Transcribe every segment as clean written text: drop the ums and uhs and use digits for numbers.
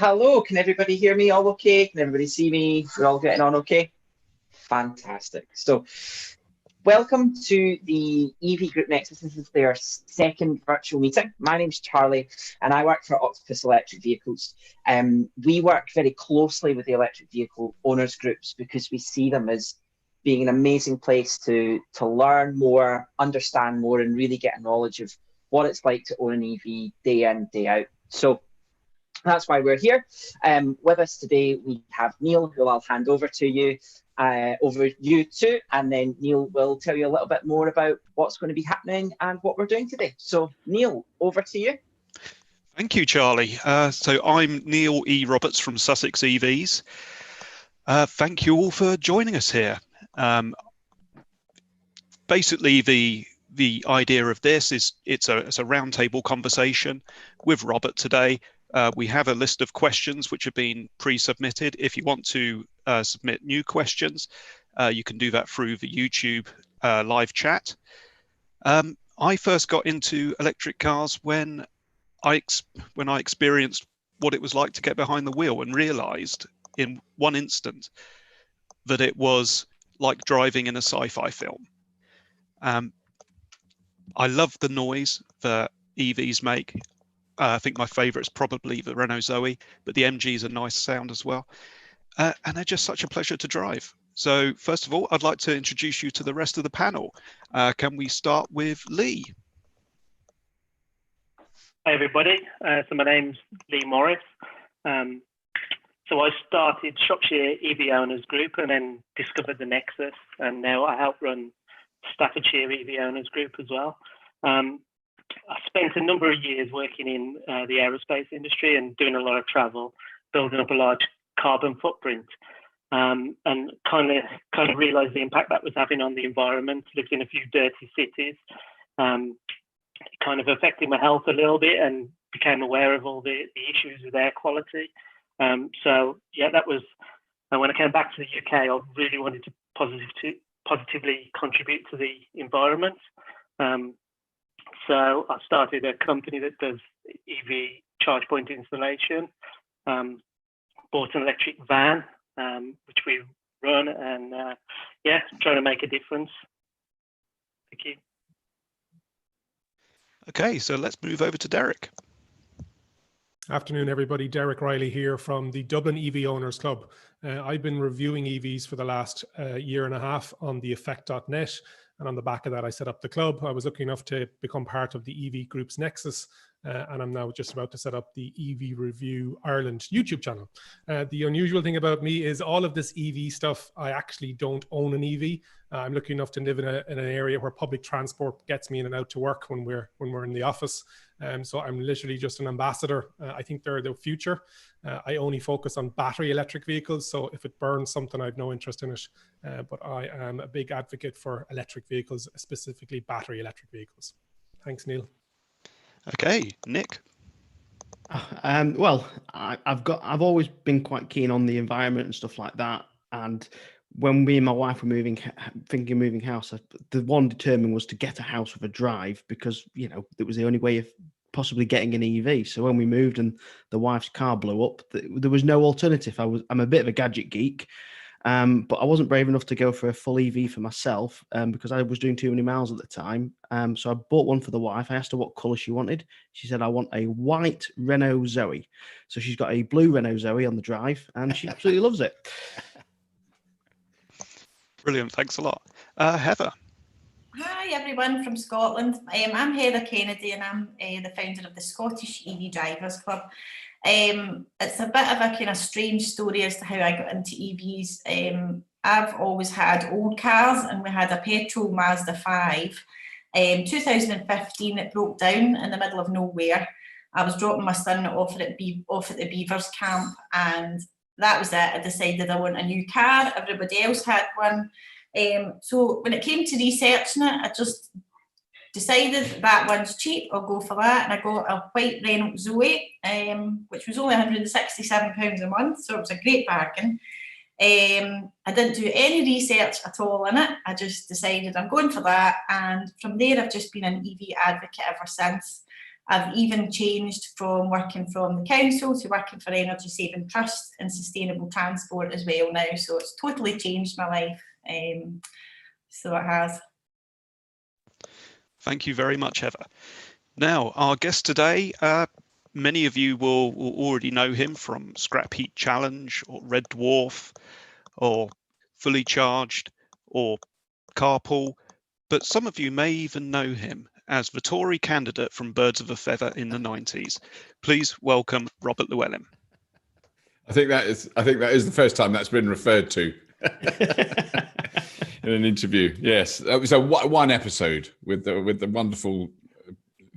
Hello, can everybody hear me all okay? Can everybody see me? We're all getting on okay? Fantastic. So, welcome to the EV Group Nexus. This is their second virtual meeting. My name's Charlie, and I work for Octopus Electric Vehicles. We work very closely with the electric vehicle owners groups because we see them as being an amazing place to learn more, understand more, and really get a knowledge of what it's like to own an EV day in, day out. So, that's why we're here. With us today, we have Neil, who I'll hand over to you, and then Neil will tell you a little bit more about what's going to be happening and what we're doing today. So, Neil, over to you. Thank you, Charlie. So I'm Neil E. Roberts from Sussex EVs. Thank you all for joining us here. Basically, the idea of this is it's a roundtable conversation with Robert today. We have a list of questions which have been pre-submitted. If you want to submit new questions, you can do that through the YouTube live chat. I first got into electric cars when I experienced what it was like to get behind the wheel and realized in one instant that it was like driving in a sci-fi film. I love the noise that EVs make. I think my favorite is probably the Renault Zoe, but the MG is a nice sound as well. And they're just such a pleasure to drive. So first of all, I'd like to introduce you to the rest of the panel. Can we start with Lee? Hi, everybody. So my name's Lee Morris. So I started Shropshire EV Owners Group and then discovered the Nexus. And now I help run Staffordshire EV Owners Group as well. I spent a number of years working in the aerospace industry and doing a lot of travel, building up a large carbon footprint, and kind of realised the impact that was having on the environment. Lived in a few dirty cities. It kind of affected my health a little bit, and became aware of all the issues with air quality. So yeah, that was. And when I came back to the UK, I really wanted to positively contribute to the environment. So I started a company that does EV charge point installation, bought an electric van, which we run, and yeah, trying to make a difference. Thank you. Okay, so let's move over to Derek. Afternoon, everybody. Derek Riley here from the Dublin EV Owners Club. I've been reviewing EVs for the last year and a half on the effect.net. And on the back of that, I set up the club. I was lucky enough to become part of the EV Groups Nexus, and I'm now just about to set up the EV Review Ireland YouTube channel. The unusual thing about me is all of this EV stuff, I actually don't own an EV. I'm lucky enough to live in an area where public transport gets me in and out to work when we're in the office. So I'm literally just an ambassador. I think they're the future. I only focus on battery electric vehicles. So if it burns something, I have no interest in it. But I am a big advocate for electric vehicles, specifically battery electric vehicles. Thanks, Neil. Okay, Nick. Well, I've always been quite keen on the environment and stuff like that. And when me and my wife were thinking moving house, the one determined was to get a house with a drive, because it was the only way of possibly getting an EV. So when we moved and the wife's car blew up, there was no alternative. I'm a bit of a gadget geek, but I wasn't brave enough to go for a full EV for myself because I was doing too many miles at the time. So I bought one for the wife. I asked her what colour she wanted. She said, I want a white Renault Zoe. So she's got a blue Renault Zoe on the drive, and she absolutely loves it. Brilliant, thanks a lot. Heather. Hi everyone from Scotland. I'm Heather Kennedy, and I'm the founder of the Scottish EV Drivers Club. It's a bit of a kind of strange story as to how I got into EVs. I've always had old cars, and we had a petrol Mazda 5. 2015, it broke down in the middle of nowhere. I was dropping my son off at the Beavers camp, and that was it. I decided I want a new car. Everybody else had one. So when it came to researching it, I just decided that one's cheap, I'll go for that. And I got a white Renault Zoe, which was only £167 a month, so it was a great bargain. I didn't do any research at all in it. I just decided I'm going for that. And from there, I've just been an EV advocate ever since. I've even changed from working from the council to working for Energy Saving Trust and sustainable transport as well now. So it's totally changed my life. So it has. Thank you very much, Heather. Now, our guest today, many of you will already know him from Scrapheap Challenge or Red Dwarf or Fully Charged or Carpool, but some of you may even know him as the Tory candidate from Birds of a Feather in the 90s. Please welcome Robert Llewellyn. I think that is the first time that's been referred to in an interview. Yes, that was one episode with the wonderful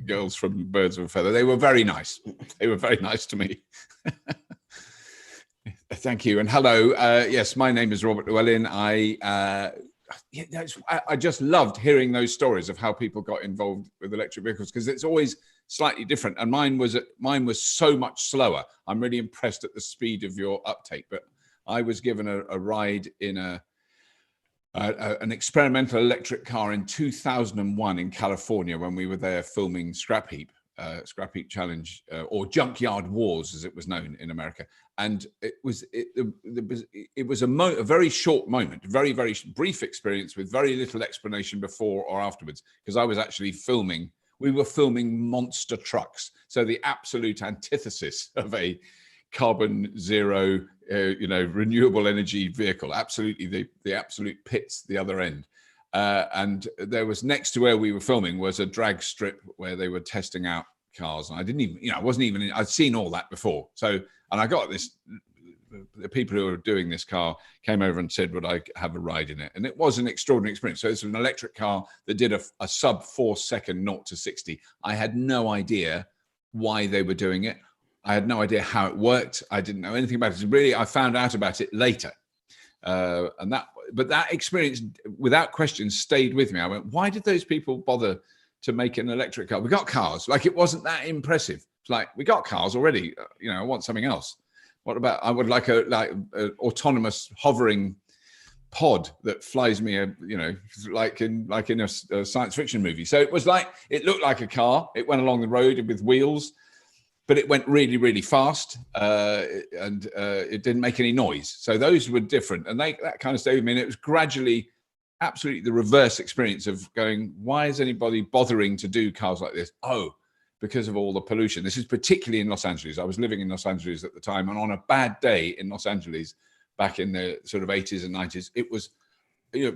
girls from Birds of a Feather. They were very nice. They were very nice to me. Thank you and hello. Yes, my name is Robert Llewellyn. I just loved hearing those stories of how people got involved with electric vehicles because it's always slightly different. And mine was so much slower. I'm really impressed at the speed of your uptake. But I was given a ride in an experimental electric car in 2001 in California when we were there filming Scrapheap Challenge or Junkyard Wars, as it was known in America. And it was a very short moment, very, very brief experience with very little explanation before or afterwards, because I was actually we were filming monster trucks. So the absolute antithesis of a carbon zero, renewable energy vehicle, absolutely the absolute pits the other end. And there was next to where we were filming was a drag strip where they were testing out cars. And I didn't even, I'd seen all that before. So, and I got this, the people who were doing this car came over and said, would I have a ride in it? And it was an extraordinary experience. So it's an electric car that did a sub 4 second 0 to 60. I had no idea why they were doing it. I had no idea how it worked. I didn't know anything about it. Really, I found out about it later. But that experience, without question, stayed with me. I went, why did those people bother to make an electric car? We got cars. Like, it wasn't that impressive. It's like, we got cars already. I want something else. What about, I would like an autonomous hovering pod that flies me, like in a science fiction movie. So it was like, it looked like a car. It went along the road with wheels, but it went really, really fast, and it didn't make any noise. So those were different, and that kind of stayed with me. And it was gradually, absolutely the reverse experience of going, why is anybody bothering to do cars like this? Oh, because of all the pollution. This is particularly in Los Angeles. I was living in Los Angeles at the time, and on a bad day in Los Angeles, back in the sort of 80s and 90s, it was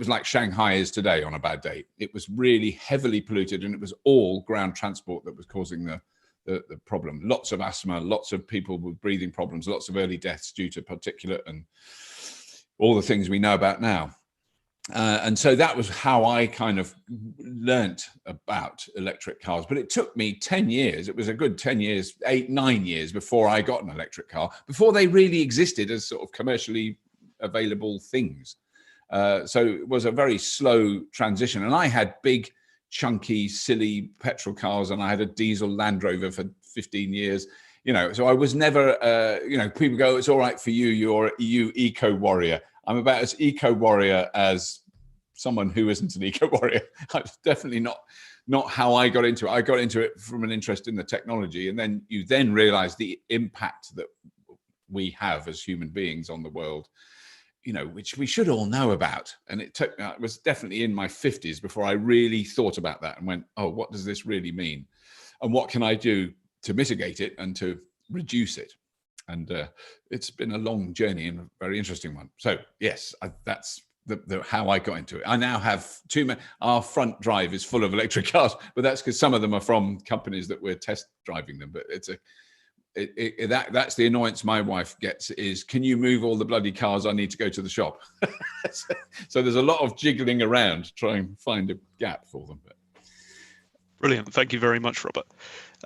like Shanghai is today on a bad day. It was really heavily polluted, and it was all ground transport that was causing the problem. Lots of asthma, lots of people with breathing problems, lots of early deaths due to particulate and all the things we know about now. And so that was how I kind of learnt about electric cars. But it took me 10 years. It was a good 10 years, 8-9 years before I got an electric car, before they really existed as sort of commercially available things. So it was a very slow transition. And I had big, chunky, silly petrol cars, and I had a diesel Land Rover for 15 years. So I was never, people go, it's all right for you, you eco warrior. I'm about as eco warrior as someone who isn't an eco warrior. That's definitely not how I got into it. I got into it from an interest in the technology, and then you realize the impact that we have as human beings on the world, which we should all know about. And it was definitely in my 50s before I really thought about that and went, oh, what does this really mean? And what can I do to mitigate it and to reduce it? And it's been a long journey and a very interesting one. So yes, that's how I got into it. I now have our front drive is full of electric cars, but that's because some of them are from companies that we're test driving them. But that's the annoyance my wife gets is, can you move all the bloody cars? I need to go to the shop. So there's a lot of jiggling around to try and find a gap for them. Brilliant. Thank you very much, Robert.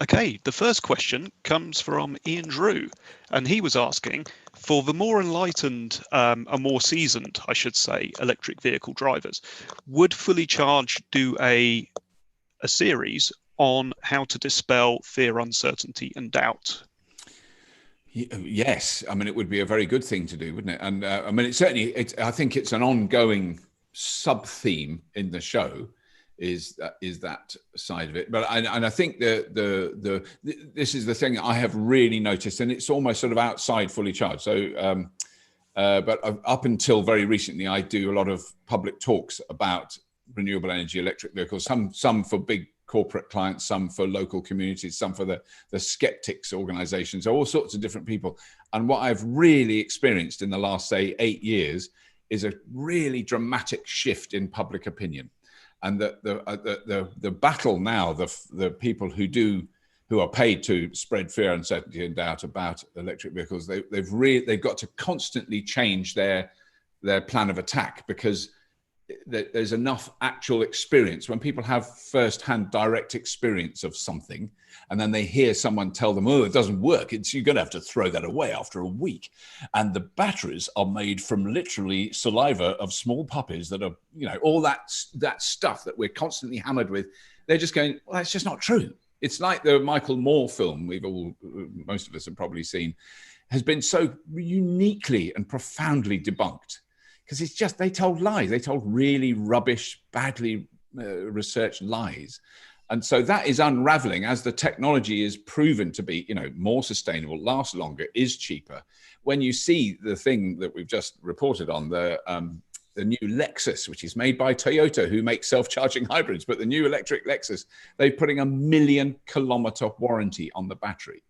Okay, the first question comes from Ian Drew, and he was asking, for the more enlightened, and more seasoned, I should say, electric vehicle drivers, would Fully Charged do a series on how to dispel fear, uncertainty, and doubt? Yes, I mean, it would be a very good thing to do, wouldn't it? And I think it's an ongoing sub-theme in the show, is that side of it. But I think this is the thing I have really noticed, and it's almost sort of outside fully charged. So, but up until very recently, I do a lot of public talks about renewable energy electric vehicles. Some for big corporate clients, some for local communities, some for the skeptics organizations, all sorts of different people. And what I've really experienced in the last, say, 8 years is a really dramatic shift in public opinion. And the battle now, the people who are paid to spread fear, uncertainty, and doubt about electric vehicles, they've got to constantly change their plan of attack, because there's enough actual experience. When people have first-hand direct experience of something, and then they hear someone tell them, "Oh, it doesn't work. You're going to have to throw that away after a week. And the batteries are made from literally saliva of small puppies that are, all that stuff that we're constantly hammered with." They're just going, "Well, that's just not true." It's like the Michael Moore film most of us have probably seen, has been so uniquely and profoundly debunked. Because it's just, they told lies. They told really rubbish, badly researched lies. And so that is unraveling as the technology is proven to be, more sustainable, lasts longer, is cheaper. When you see the thing that we've just reported on, the new Lexus, which is made by Toyota, who makes self-charging hybrids, but the new electric Lexus, they're putting a 1 million kilometer warranty on the battery.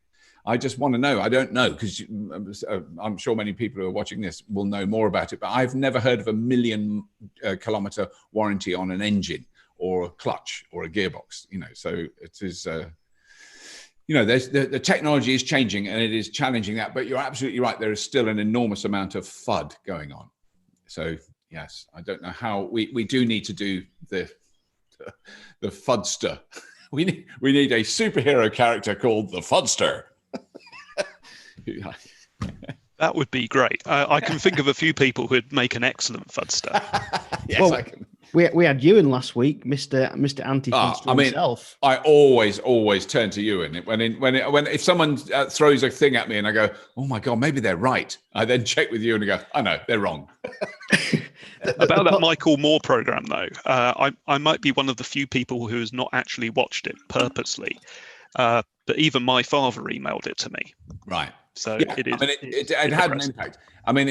I just want to know. I don't know, because I'm sure many people who are watching this will know more about it, but I've never heard of a 1 million kilometer warranty on an engine or a clutch or a gearbox. So it is, the technology is changing and it is challenging that, but you're absolutely right. There is still an enormous amount of FUD going on. So yes, I don't know how we do need to do the FUDster. We need a superhero character called the FUDster. That would be great. I can think of a few people who'd make an excellent FUDster. Yes, well, I can. We had Ewan last week, Mr. Anti-FUDster himself. I always turn to Ewan if someone throws a thing at me and I go, "Oh my God, maybe they're right." I then check with you and go, "Oh no, they're wrong." About that Michael Moore program, though, I might be one of the few people who has not actually watched it purposely, but even my father emailed it to me. Right. So yeah, it is. It had an impact. I mean,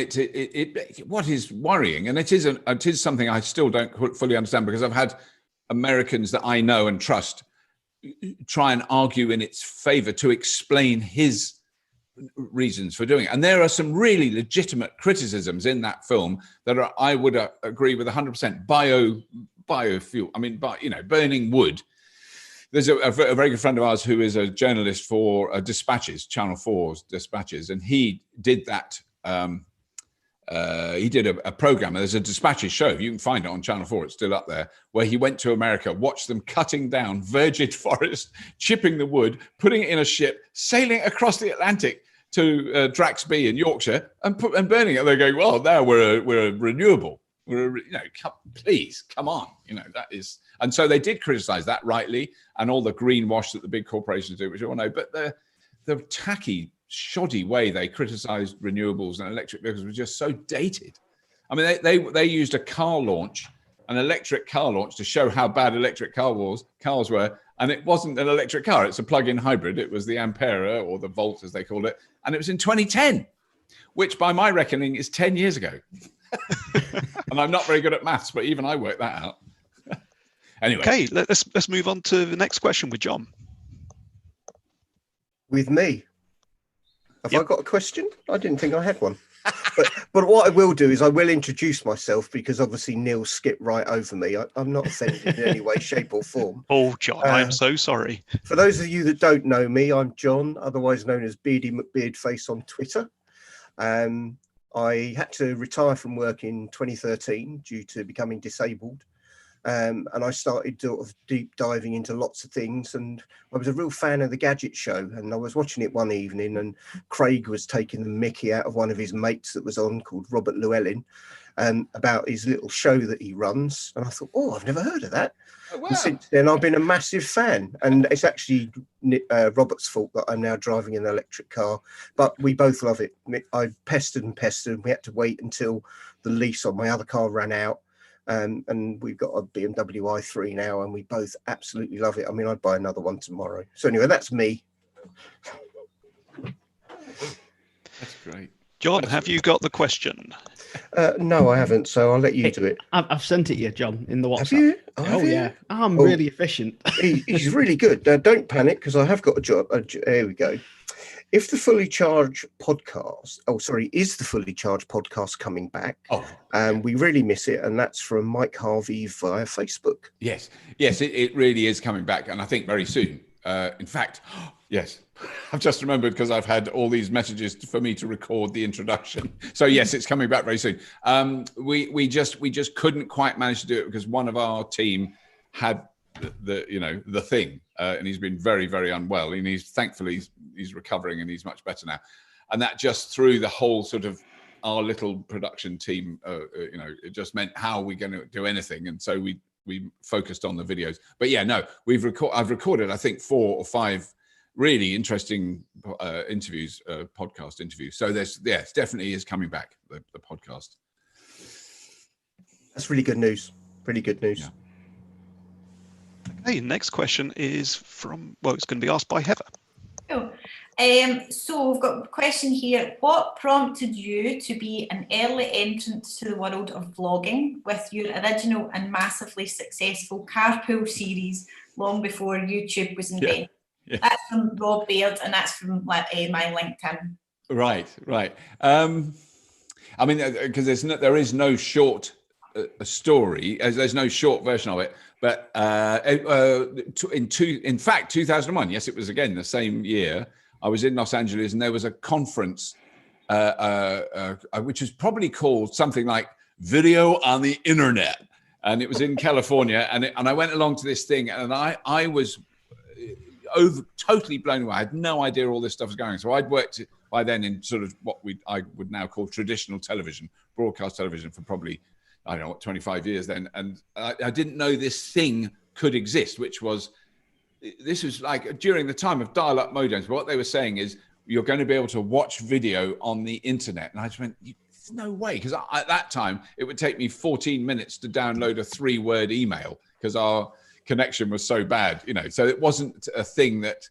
what is worrying, and it is something I still don't fully understand, because I've had Americans that I know and trust try and argue in its favor to explain his reasons for doing it. And there are some really legitimate criticisms in that film that I would agree with 100%. Biofuel. I mean, burning wood. There's a very good friend of ours who is a journalist for Dispatches, Channel 4's Dispatches, and he did that. He did a program. There's a Dispatches show. You can find it on Channel 4. It's still up there, where he went to America, watched them cutting down virgin forest, chipping the wood, putting it in a ship, sailing across the Atlantic to Draxby in Yorkshire, and burning it. They're going, "Well, now we're a renewable. Please, come on." That is. And so they did criticize that rightly, and all the greenwash that the big corporations do, which we all know. But the tacky, shoddy way they criticized renewables and electric vehicles was just so dated. I mean, they used an electric car launch, to show how bad electric cars were. And it wasn't an electric car. It's a plug-in hybrid. It was the Ampera, or the Volt, as they called it. And it was in 2010, which by my reckoning is 10 years ago. And I'm not very good at maths, but even I worked that out. Anyway. Okay, let's move on to the next question with John. With me? Have I got a question? I didn't think I had one. But what I will do is I will introduce myself, because obviously Neil skipped right over me. I'm not offended in any way, shape or form. Oh, John, I am so sorry. For those of you that don't know me, I'm John, otherwise known as Beardy McBeardface on Twitter. I had to retire from work in 2013 due to becoming disabled. And I started sort of deep diving into lots of things, and I was a real fan of the Gadget Show, and I was watching it one evening, and Craig was taking the mickey out of one of his mates that was on, called Robert Llewellyn, about his little show that he runs, and I thought, "Oh, I've never heard of that." Oh, wow. And since then I've been a massive fan, and it's actually Robert's fault that I'm now driving an electric car, but we both love it. I pestered and we had to wait until the lease on my other car ran out. And we've got a BMW i3 now, and we both absolutely love it. I mean, I'd buy another one tomorrow. So anyway, that's me. That's great. John, have you got the question? No, I haven't. So I'll let you do it. I've sent it you, John, in the WhatsApp. Have you? Oh, yeah. I'm really efficient. He's really good. Don't panic, because I have got a job. Here we go. If the Fully Charged podcast, is the Fully Charged podcast coming back? We really miss it. And that's from Mike Harvey via Facebook. Yes, it really is coming back. And I think very soon. In fact, yes, I've just remembered, because I've had all these messages for me to record the introduction. So yes, it's coming back very soon. We just couldn't quite manage to do it because one of our team had the thing, and he's been very, very unwell, and thankfully he's recovering and he's much better now. And that just threw the whole sort of our little production team, it just meant how are we going to do anything? And so we focused on the videos. But yeah, no, I've recorded, I think, 4 or 5 really interesting interviews, podcast interviews. So it definitely is coming back, the podcast. That's really good news. Pretty good news. Yeah. Okay, next question is it's going to be asked by Heather. Cool. So we've got a question here. What prompted you to be an early entrant to the world of vlogging with your original and massively successful carpool series long before YouTube was invented? Yeah. That's from Rob Baird, and that's from my LinkedIn. Right. I mean, because there is no short story, there's no short version of it. But in fact, 2001, yes, it was again the same year. I was in Los Angeles, and there was a conference, which was probably called something like Video on the Internet, and it was in California. And I went along to this thing, and I was totally blown away. I had no idea all this stuff was going on. So I'd worked by then in sort of what I would now call traditional television, broadcast television, for probably, I don't know, 25 years then. And I didn't know this thing could exist, this was like during the time of dial-up modems. What they were saying is you're going to be able to watch video on the internet. And I just went, there's no way. Because at that time, it would take me 14 minutes to download a 3-word email because our connection was so bad, So it wasn't a thing that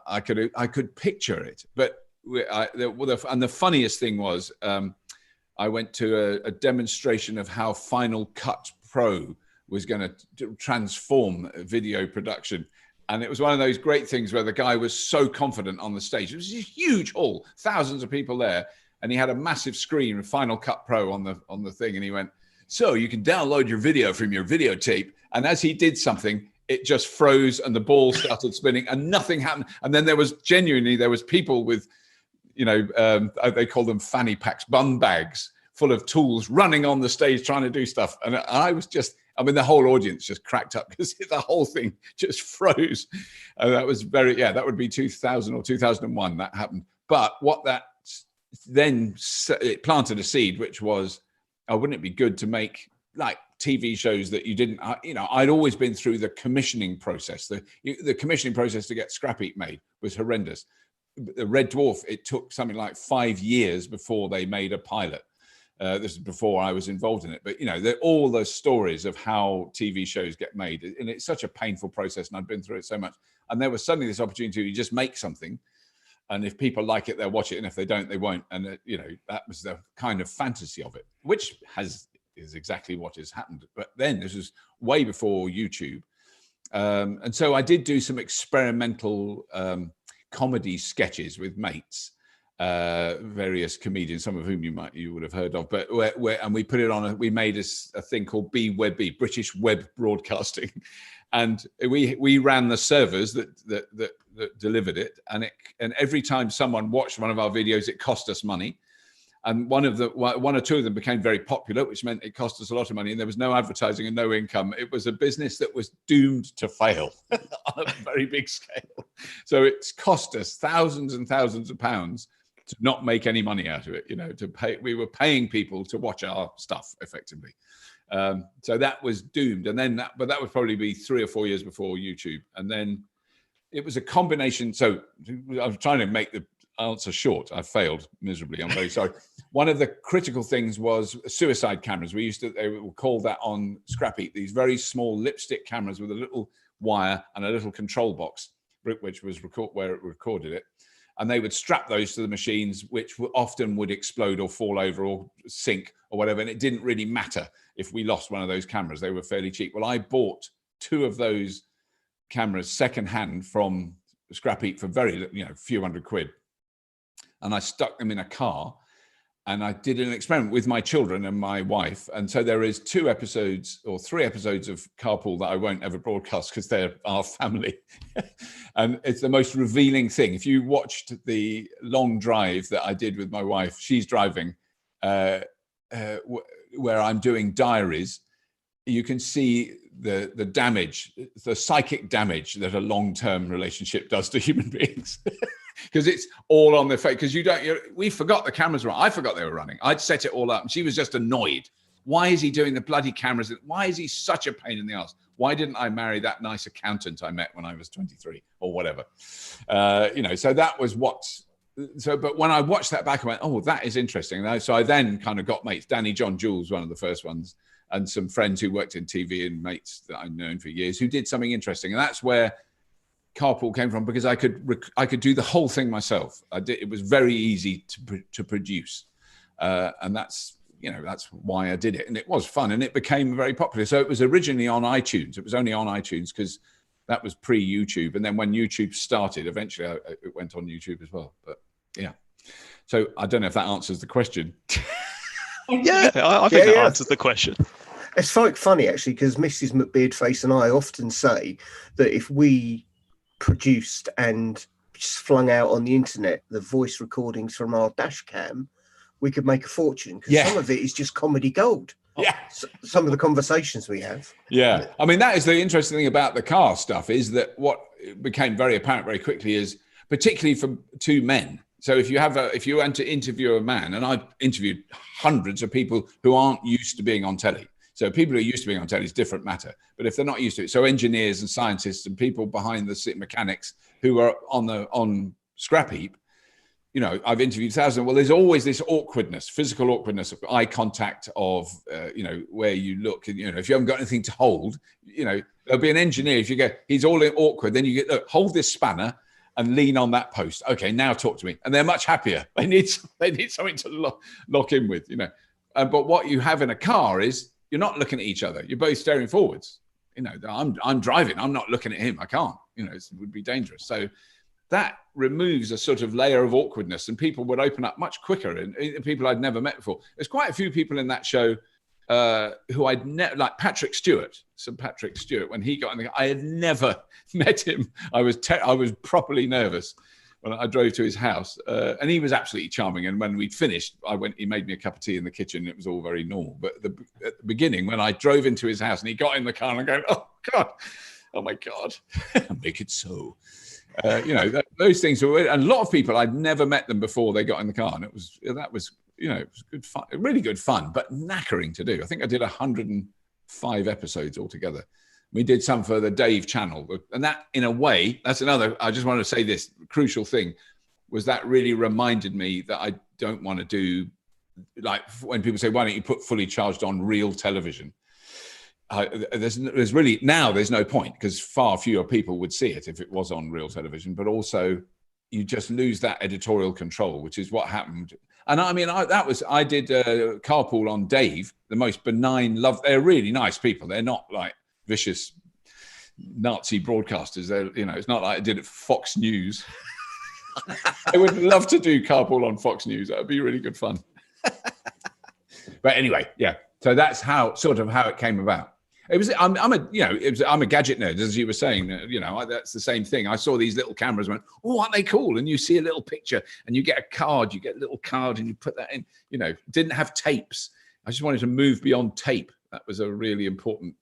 I could picture it. But the funniest thing was, I went to a demonstration of how Final Cut Pro was going to transform video production. And it was one of those great things where the guy was so confident on the stage. It was a huge hall, thousands of people there. And he had a massive screen with Final Cut Pro on the thing. And he went, so you can download your video from your videotape. And as he did something, it just froze and the ball started spinning and nothing happened. And then there was people with, they call them fanny packs, bum bags full of tools running on the stage trying to do stuff. And I was the whole audience just cracked up because the whole thing just froze. And that was that would be 2000 or 2001 that happened. But what that then, it planted a seed, which was, wouldn't it be good to make like TV shows that you didn't, I'd always been through the commissioning process. The commissioning process to get Scrapheap made was horrendous. The Red Dwarf, it took something like 5 years before they made a pilot. This is before I was involved in it, but all those stories of how TV shows get made, and it's such a painful process, and I've been through it so much. And there was suddenly this opportunity to just make something, and if people like it, they'll watch it, and if they don't, they won't. And that was the kind of fantasy of it, which is exactly what has happened. But then this was way before YouTube, and so I did do some experimental comedy sketches with mates. Various comedians, some of whom you would have heard of, but and we put it on. We made a thing called BWebB, British Web Broadcasting, and we ran the servers that delivered it. And every time someone watched one of our videos, it cost us money. And one or two of them became very popular, which meant it cost us a lot of money, and there was no advertising and no income. It was a business that was doomed to fail on a very big scale. So it's cost us thousands and thousands of pounds to not make any money out of it, to pay. We were paying people to watch our stuff effectively. So that was doomed. And then but that would probably be 3 or 4 years before YouTube. And then it was a combination. So I was trying to make the answer short. I failed miserably. I'm very sorry. one of the critical things was suicide cameras. They were called that on Scrapheap, these very small lipstick cameras with a little wire and a little control box, which was where it recorded it. And they would strap those to the machines, which often would explode or fall over or sink or whatever. And it didn't really matter if we lost one of those cameras. They were fairly cheap. Well, I bought 2 of those cameras secondhand from Scrapheap for very, few hundred quid. And I stuck them in a car. And I did an experiment with my children and my wife. And so there is 2 episodes or 3 episodes of Carpool that I won't ever broadcast because they're our family. And it's the most revealing thing. If you watched the long drive that I did with my wife, she's driving, where I'm doing diaries, you can see the damage, the psychic damage that a long-term relationship does to human beings. Because it's all on their face. Because we forgot the cameras were on. I forgot they were running. I'd set it all up, and she was just annoyed. Why is he doing the bloody cameras? Why is he such a pain in the ass? Why didn't I marry that nice accountant I met when I was 23 or whatever? So that was what. So, but when I watched that back, I went, oh, that is interesting. So I then kind of got mates. Danny John Jules, one of the first ones, and some friends who worked in TV and mates that I've known for years who did something interesting, and that's where Carpool came from, because I could do the whole thing myself. It was very easy to produce, and that's why I did it, and it was fun, and it became very popular. So it was originally on iTunes. It was only on iTunes because that was pre-YouTube, and then when YouTube started, eventually it went on YouTube as well. But yeah, so I don't know if that answers the question. Yeah, I think that answers the question. It's quite funny actually, because Mrs. McBeardface and I often say that if we produced and flung out on the internet the voice recordings from our dash cam, we could make a fortune, because some of it is just comedy gold. Yeah, some of the conversations we have. Yeah, I mean, that is the interesting thing about the car stuff, is that what became very apparent very quickly is, particularly for 2 men. So if you want to interview a man, and I've interviewed hundreds of people who aren't used to being on telly. So people who are used to being on telly is different matter. But if they're not used to it, so engineers and scientists and people behind the scene, mechanics who are on Scrapheap, I've interviewed thousands. Well, there's always this awkwardness, physical awkwardness, of eye contact, of where you look, and if you haven't got anything to hold, there'll be an engineer. If you go, he's all awkward, then you get, look, hold this spanner and lean on that post. Okay, now talk to me, and they're much happier. They need something to lock in with, But what you have in a car is, you're not looking at each other. You're both staring forwards. I'm driving. I'm not looking at him. I can't. It would be dangerous. So that removes a sort of layer of awkwardness, and people would open up much quicker. And people I'd never met before. There's quite a few people in that show who I'd never, like Patrick Stewart. Sir Patrick Stewart, when he got in I had never met him. I was properly nervous when I drove to his house, and he was absolutely charming. And when we'd finished, he made me a cup of tea in the kitchen. It was all very normal. But at the beginning, when I drove into his house and he got in the car, and I'm going, oh my God, make it so. Those things were, and a lot of people, I'd never met them before they got in the car. And it was good fun, really good fun, but knackering to do. I think I did 105 episodes altogether. We did some for the Dave channel, and that, in a way, that's another, I just wanted to say this crucial thing, was that really reminded me that I don't want to do, like when people say, why don't you put Fully Charged on real television? There's really, now there's no point, because far fewer people would see it if it was on real television, but also you just lose that editorial control, which is what happened. And I mean, I did Carpool on Dave, the most benign, they're really nice people. They're not like vicious Nazi broadcasters. It's not like I did it for Fox News. I would love to do Carpool on Fox News. That would be really good fun. But anyway, yeah. So that's how it came about. It was. I'm a gadget nerd, as you were saying. That's the same thing. I saw these little cameras, and went, oh, aren't they cool? And you see a little picture, and you get a card. You get a little card, and you put that in. Didn't have tapes. I just wanted to move beyond tape. That was a really important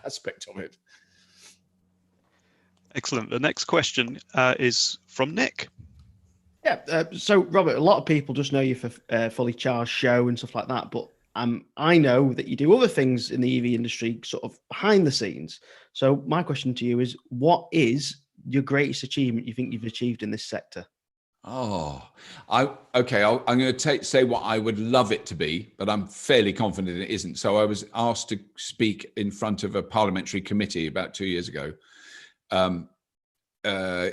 aspect of it. Excellent. The next question is from Nick. Yeah. So, Robert, a lot of people just know you for Fully Charged show and stuff like that, but I know that you do other things in the EV industry, sort of behind the scenes. So, my question to you is, what is your greatest achievement you think you've achieved in this sector? Oh, okay. I'm going to say what I would love it to be, but I'm fairly confident it isn't. So I was asked to speak in front of a parliamentary committee about 2 years ago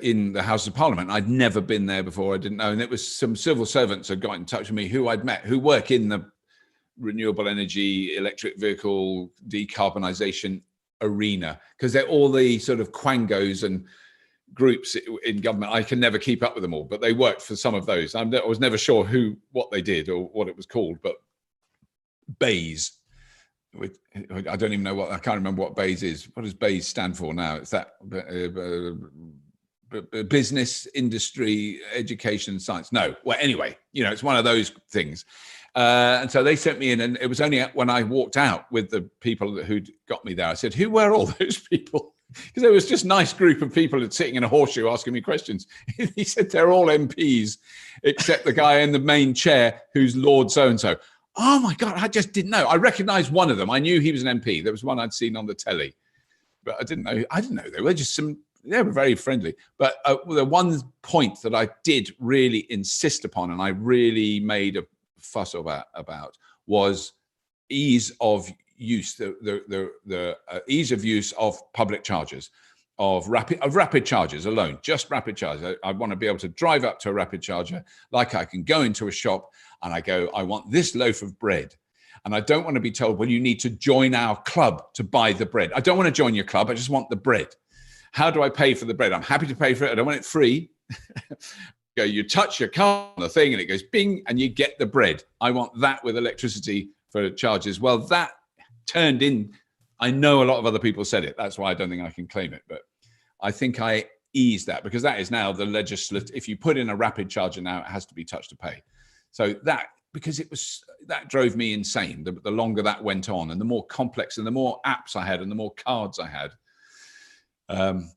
in the House of Parliament. I'd never been there before. I didn't know. And it was some civil servants had got in touch with me who I'd met, who work in the renewable energy, electric vehicle, decarbonisation arena, because they're all the sort of quangos and groups in government. I can never keep up with them all, but they worked for some of those. I was never sure what they did or what it was called, but BEIS, I don't even know I can't remember what BEIS is. What does BEIS stand for now? It's that business, industry, education, science. No, well, anyway, it's one of those things. And so they sent me in, and it was only when I walked out with the people who'd got me there, I said, who were all those people? Because there was just a nice group of people sitting in a horseshoe asking me questions. He said, they're all MPs, except the guy in the main chair who's Lord so-and-so. Oh my God, I just didn't know. I recognized one of them. I knew he was an MP. There was one I'd seen on the telly, but I didn't know. They were just they were very friendly. But the one point that I did really insist upon, and I really made a fuss about was ease of use, the ease of use of public chargers, of rapid chargers alone, just rapid chargers. I want to be able to drive up to a rapid charger, like I can go into a shop and I want this loaf of bread. And I don't want to be told, well, you need to join our club to buy the bread. I don't want to join your club. I just want the bread. How do I pay for the bread? I'm happy to pay for it. I don't want it free. You touch your car on the thing and it goes bing and you get the bread. I want that with electricity for charges. Well, that turned in, I know a lot of other people said it. That's why I don't think I can claim it. But I think I eased that, because that is now the legislative. If you put in a rapid charger now, it has to be touch to pay. So because that drove me insane. The longer that went on, and the more complex and the more apps I had and the more cards I had,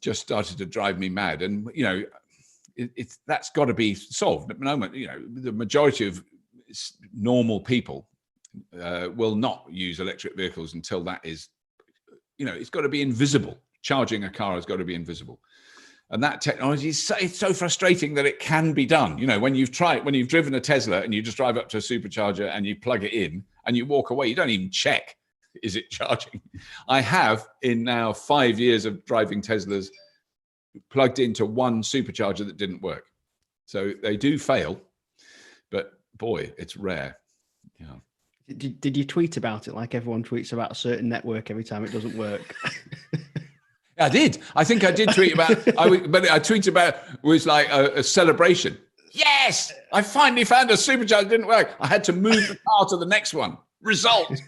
just started to drive me mad. And, that's got to be solved. At the moment, the majority of normal people will not use electric vehicles until that is, it's got to be invisible. Charging a car has got to be invisible. And that technology it's so frustrating that it can be done. When you've driven a Tesla and you just drive up to a supercharger and you plug it in and you walk away, you don't even check, is it charging? I have, in now 5 years of driving Teslas, plugged into one supercharger that didn't work. So they do fail, but boy, it's rare. Yeah. Did you tweet about it like everyone tweets about a certain network every time it doesn't work? I did. I think I did tweet about, but I tweeted about, it was like a celebration. Yes, I finally found a supercharger that didn't work. I had to move the car to the next one. Result.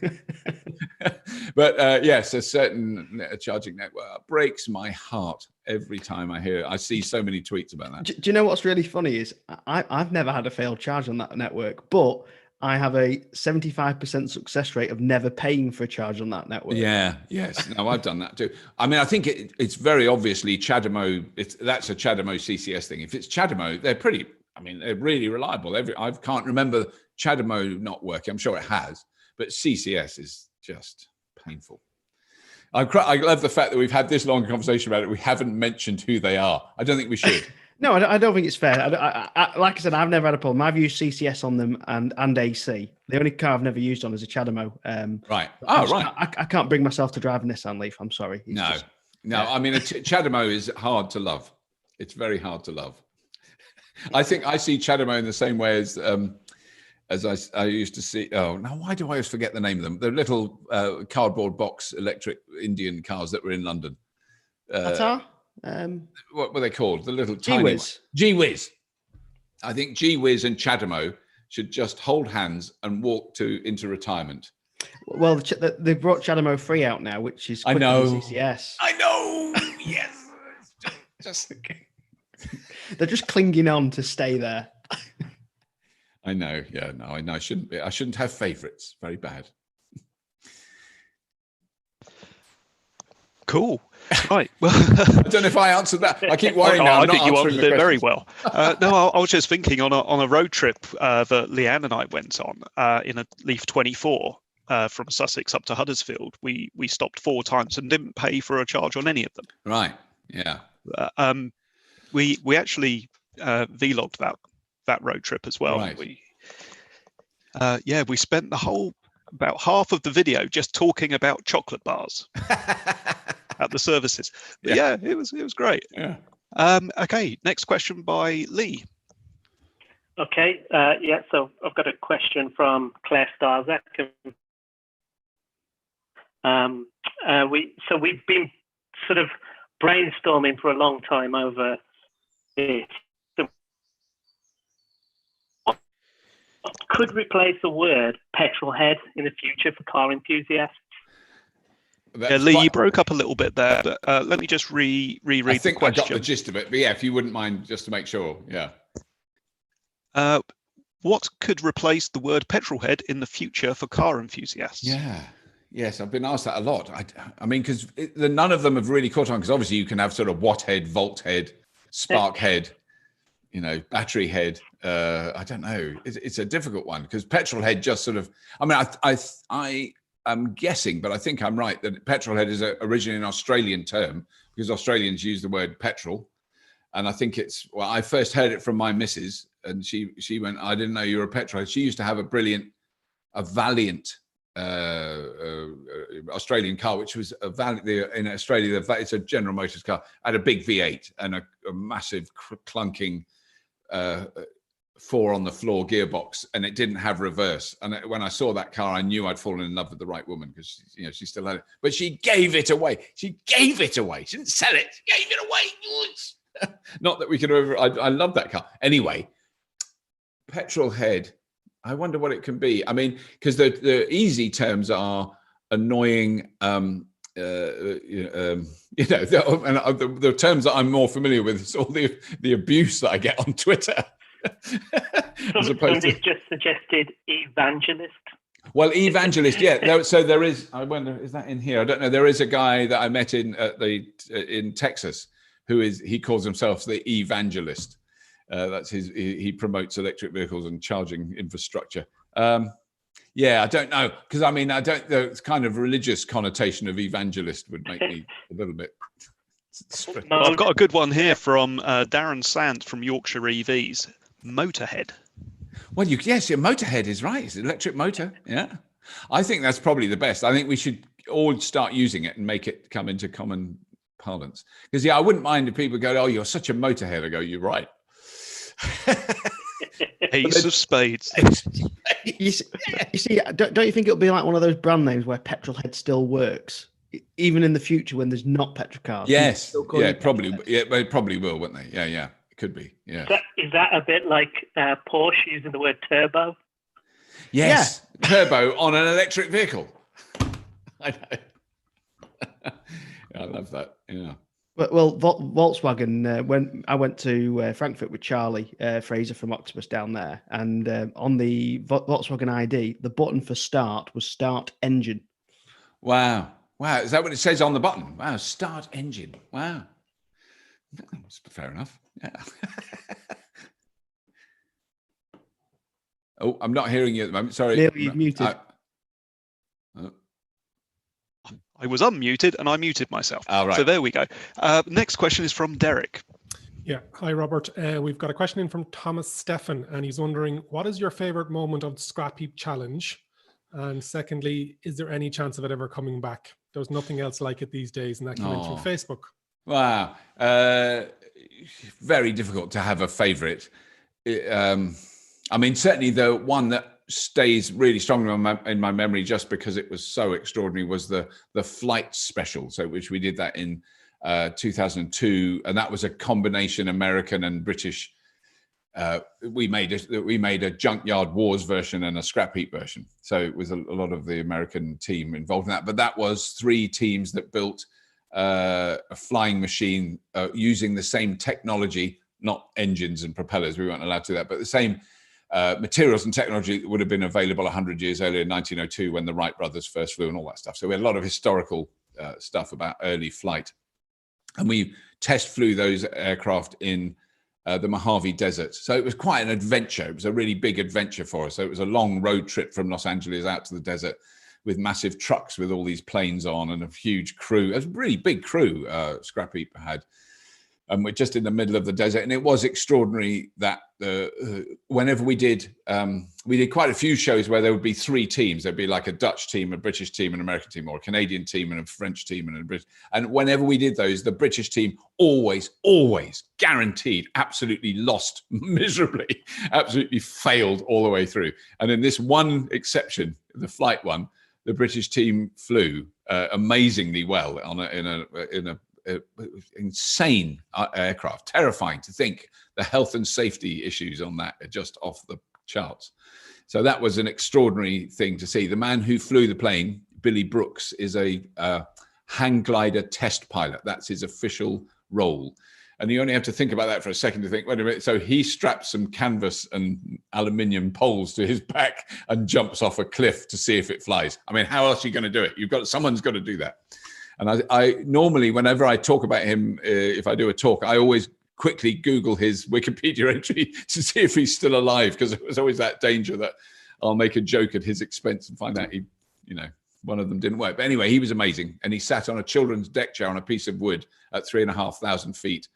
But yes, a certain charging network breaks my heart every time I hear it. I see so many tweets about that. Do you know what's really funny is I've never had a failed charge on that network, but I have a 75% success rate of never paying for a charge on that network. Yeah, yes. No, I've done that too. I mean, I think it's very obviously CHAdeMO. That's a CHAdeMO CCS thing. If it's CHAdeMO, they're really reliable. I can't remember CHAdeMO not working. I'm sure it has, but CCS is just painful. I love the fact that we've had this long conversation about it. We haven't mentioned who they are. I don't think we should. No, I don't think it's fair. Like I said, I've never had a problem. I've used CCS on them and AC. The only car I've never used on is a CHAdeMO. Right. Right. I can't bring myself to drive a Nissan Leaf. I'm sorry. No. I mean, a CHAdeMO is hard to love. It's very hard to love. I think I see CHAdeMO in the same way as I used to see. Oh, now why do I always forget the name of them? The little cardboard box electric Indian cars that were in London. Qatar? What were they called? The little G-Wiz. G-Wiz. I think G-Wiz and CHAdeMO should just hold hands and walk into retirement. Well, they've brought CHAdeMO 3 out now, which is quicker than CCS. I know. Yes. just They're just clinging on to stay there. I know. Yeah, no, I know. I shouldn't have favorites. Very bad. Cool. Right. Well, I don't know if I answered that. I keep worrying now. I think you answered it very well. No, I was just thinking on a road trip that Leanne and I went on in a Leaf 24 from Sussex up to Huddersfield. We stopped 4 times and didn't pay for a charge on any of them. Right. Yeah. We actually vlogged that that road trip as well. Right. We spent about half of the video just talking about chocolate bars at the services. But yeah, it was great. Yeah. Okay, next question by Lee. Okay, so I've got a question from Claire Starzak. We've been sort of brainstorming for a long time over this. What could replace the word petrol head in the future for car enthusiasts? Lee, you broke up a little bit there, but let me just reread the question. I think I got the gist of it, but yeah, if you wouldn't mind, just to make sure, yeah. What could replace the word petrol head in the future for car enthusiasts? Yeah. Yes, I've been asked that a lot. I mean, because none of them have really caught on, because obviously you can have sort of watt head, volt head, spark head, battery head. I don't know. It's a difficult one, because petrol head just sort of, I mean, I am guessing, but I think I'm right, that petrol head is originally an Australian term, because Australians use the word petrol. And I think I first heard it from my missus, and she went, I didn't know you were a petrol head. She used to have a Valiant Australian car, which was in Australia. It's a General Motors car. Had a big V8 and a massive clunking 4 on the floor gearbox, and it didn't have reverse. And when I saw that car, I knew I'd fallen in love with the right woman, because she still had it, but she gave it away. She didn't sell it. She gave it away. Not that we could I love that car. Anyway, petrol head. I wonder what it can be. I mean, because the easy terms are annoying. The terms that I'm more familiar with is all the abuse that I get on Twitter. Somebody just suggested evangelist. Well, evangelist, yeah. So there is. I wonder, is that in here? I don't know. There is a guy that I met in Texas he calls himself the evangelist. That's he promotes electric vehicles and charging infrastructure. Yeah, I don't know, because I mean, the kind of religious connotation of evangelist would make me a little bit. Well, I've got a good one here from Darren Sant from Yorkshire EVs. Motorhead. Well, yes, your Motorhead is right. It's an electric motor. Yeah, I think that's probably the best. I think we should all start using it and make it come into common parlance. Because I wouldn't mind if people go, "Oh, you're such a motorhead." I go, "You're right." Ace of spades. You see, don't you think it'll be like one of those brand names where petrol head still works, even in the future when there's not petrol cars? Yes, yeah, probably. Yeah, they probably will, won't they? Yeah, it could be. Yeah. Is that a bit like Porsche using the word turbo? Yes, yeah. Turbo on an electric vehicle. I know. I love that. Yeah. Well, Volkswagen, when I went to Frankfurt with Charlie Fraser from Octopus down there, and on the Volkswagen ID, the button for start was start engine. Wow. Is that what it says on the button? Wow, start engine. Wow. That's fair enough. Yeah. Oh, I'm not hearing you at the moment. Sorry. Neil, you've muted. I was unmuted and I muted myself. Oh, right. So there we go. Next question is from Derek. Yeah. Hi, Robert. We've got a question in from Thomas Stefan, and he's wondering, what is your favorite moment of the Scrapheap challenge? And secondly, is there any chance of it ever coming back? There's nothing else like it these days, and that came in through Facebook. Wow. Very difficult to have a favorite. I mean, certainly the one that stays really strongly in my memory, just because it was so extraordinary, was the flight special. So which we did that in 2002, and that was a combination American and British. We made a Junkyard Wars version and a Scrapheap version. So it was a lot of the American team involved in that. But that was 3 teams that built a flying machine using the same technology, not engines and propellers. We weren't allowed to do that, but the same materials and technology that would have been available 100 years earlier in 1902 when the Wright brothers first flew and all that stuff. So we had a lot of historical stuff about early flight. And we test flew those aircraft in the Mojave Desert. So it was quite an adventure. It was a really big adventure for us. So it was a long road trip from Los Angeles out to the desert with massive trucks with all these planes on and a huge crew. It was a really big crew Scrapheap had. and we're just in the middle of the desert. And it was extraordinary that whenever we did quite a few shows where there would be three teams. There'd be like a Dutch team, a British team, an American team, or a Canadian team and a French team and a British. And whenever we did those, the British team always guaranteed absolutely lost miserably, absolutely failed all the way through. And in this one exception, the flight one, the British team flew amazingly well in a insane aircraft. Terrifying to think the health and safety issues on that are just off the charts. So that was an extraordinary thing to see. The man who flew the plane, Billy Brooks, is a hang glider test pilot. That's his official role. And you only have to think about that for a second to think, wait a minute. So he straps some canvas and aluminium poles to his back and jumps off a cliff to see if it flies. I mean, how else are you going to do it? Someone's got to do that. And I normally, whenever I talk about him, if I do a talk, I always quickly Google his Wikipedia entry to see if he's still alive, because there was always that danger that I'll make a joke at his expense and find out one of them didn't work. But anyway, he was amazing. And he sat on a children's deck chair on a piece of wood at 3,500 feet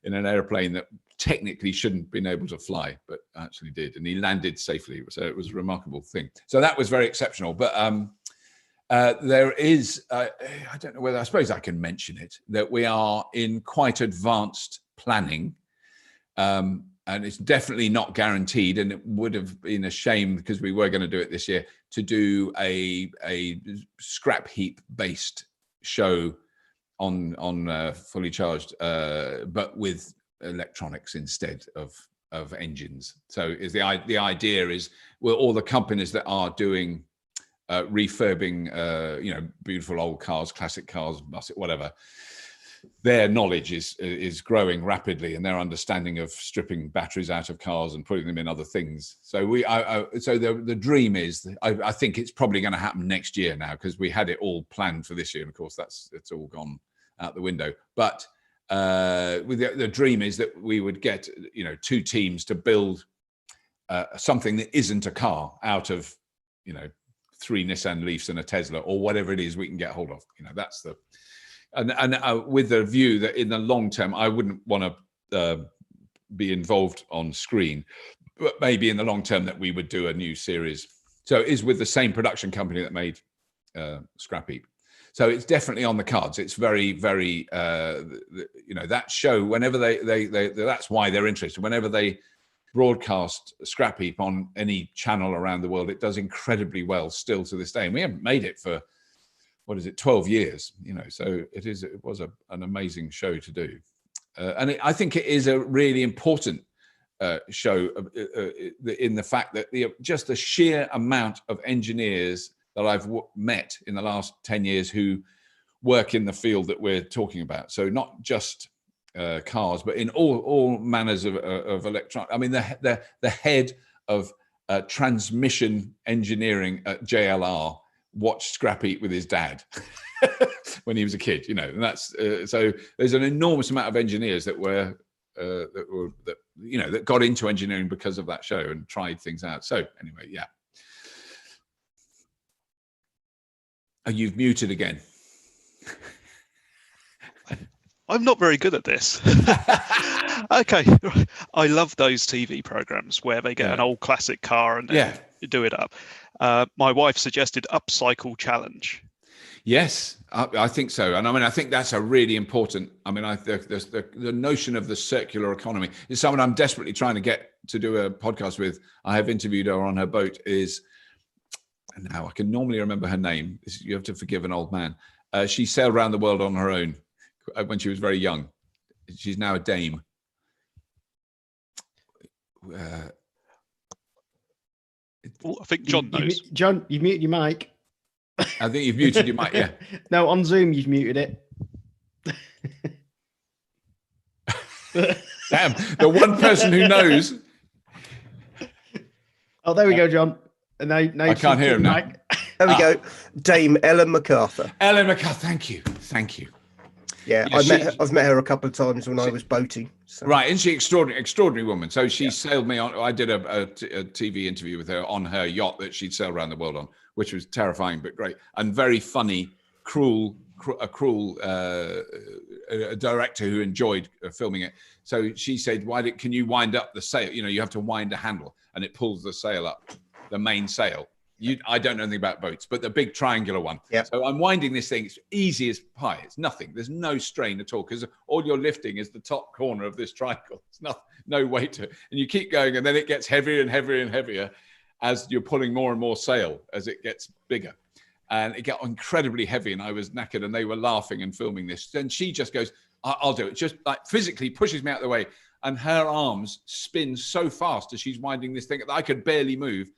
in an airplane that technically shouldn't have been able to fly, but actually did. And he landed safely. So it was a remarkable thing. So that was very exceptional. But there is, I don't know whether, I suppose I can mention it, that we are in quite advanced planning. And it's definitely not guaranteed. And it would have been a shame, because we were going to do it this year, to do a Scrapheap based show on fully charged, but with electronics instead of engines. So is the idea is, well, all the companies that are doing refurbing, beautiful old cars, classic cars, whatever, their knowledge is growing rapidly, and their understanding of stripping batteries out of cars and putting them in other things. So the dream is, I think it's probably going to happen next year now, because we had it all planned for this year, and of course it's all gone out the window. But the dream is that we would get two teams to build something that isn't a car out of 3 Nissan Leafs and a Tesla, or whatever it is we can get hold of. That's the and with the view that in the long term, I wouldn't want to be involved on screen, but maybe in the long term that we would do a new series. So it is with the same production company that made Scrapheap. So it's definitely on the cards. It's very, very, that show, whenever they that's why they're interested. Whenever they broadcast Scrapheap on any channel around the world, it does incredibly well still to this day. And we haven't made it for, 12 years, so it was an amazing show to do. And I think it is a really important show in the fact that just the sheer amount of engineers that I've met in the last 10 years who work in the field that we're talking about. So not just cars, but in all manners of electronic. I mean, the head of transmission engineering at JLR watched Scrapheap with his dad when he was a kid, and that's so there's an enormous amount of engineers that got into engineering because of that show and tried things out. So anyway, yeah. Oh, you've muted again. I'm not very good at this. Okay. I love those TV programs where they get an old classic car and then do it up. My wife suggested Upcycle Challenge. Yes, I think so. And I mean, I think that's a really important, the notion of the circular economy is someone I'm desperately trying to get to do a podcast with. I have interviewed her on her boat and now I can normally remember her name. You have to forgive an old man. She sailed around the world on her own when she was very young. She's now a dame. I think John knows. John, you've muted your mic. I think you've muted your mic, yeah. No, on Zoom, you've muted it. Damn, the one person who knows. Oh, there we go, John. Now I can't hear him now. There we go. Dame Ellen MacArthur. Ellen MacArthur, thank you. Yeah, I've met her a couple of times when I was boating. So. Right, isn't she extraordinary woman? So she sailed me on. I did a TV interview with her on her yacht that she'd sailed around the world on, which was terrifying but great and very funny, cruel, a cruel a director who enjoyed filming it. So she said, can you wind up the sail? You know, you have to wind a handle and it pulls the sail up, the main sail. I don't know anything about boats, but the big triangular one. Yeah. So I'm winding this thing. It's easy as pie. It's nothing. There's no strain at all because all you're lifting is the top corner of this triangle. It's no weight to it. And you keep going and then it gets heavier and heavier and heavier as you're pulling more and more sail as it gets bigger. And it got incredibly heavy and I was knackered and they were laughing and filming this. Then she just goes, I'll do it. Just like physically pushes me out of the way. And her arms spin so fast as she's winding this thing that I could barely move.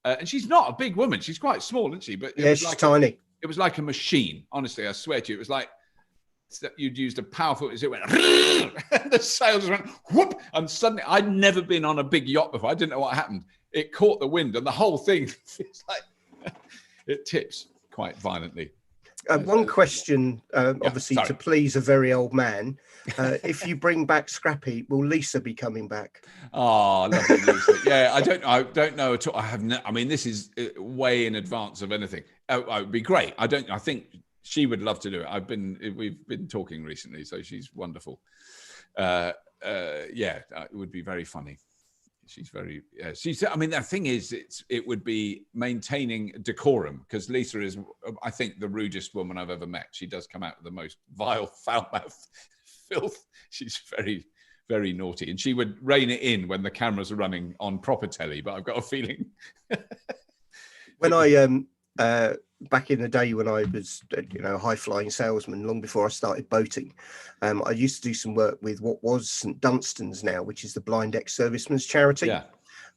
And she's not a big woman. She's quite small, isn't she? But yeah, she's tiny. It was like a machine. Honestly, I swear to you, it was like you'd used a powerful, as it went, the sail just went whoop. And suddenly, I'd never been on a big yacht before. I didn't know what happened. It caught the wind and the whole thing feels like it tips quite violently. One question, obviously, to please a very old man. If you bring back Scrapheap, will Lisa be coming back? Oh, lovely Lisa. Yeah, I don't know at all. I mean, this is way in advance of anything. It would be great. I think she would love to do it. We've been talking recently, so she's wonderful. Yeah, it would be very funny. She's very, I mean, the thing is, it would be maintaining decorum because Lisa is, I think, the rudest woman I've ever met. She does come out with the most vile, foul-mouthed filth. She's very, very naughty. And she would rein it in when the cameras are running on proper telly, but I've got a feeling. When I, back in the day when I was, a high-flying salesman, long before I started boating, I used to do some work with what was St Dunstan's now, which is the Blind Ex-Servicemen's charity. Yeah.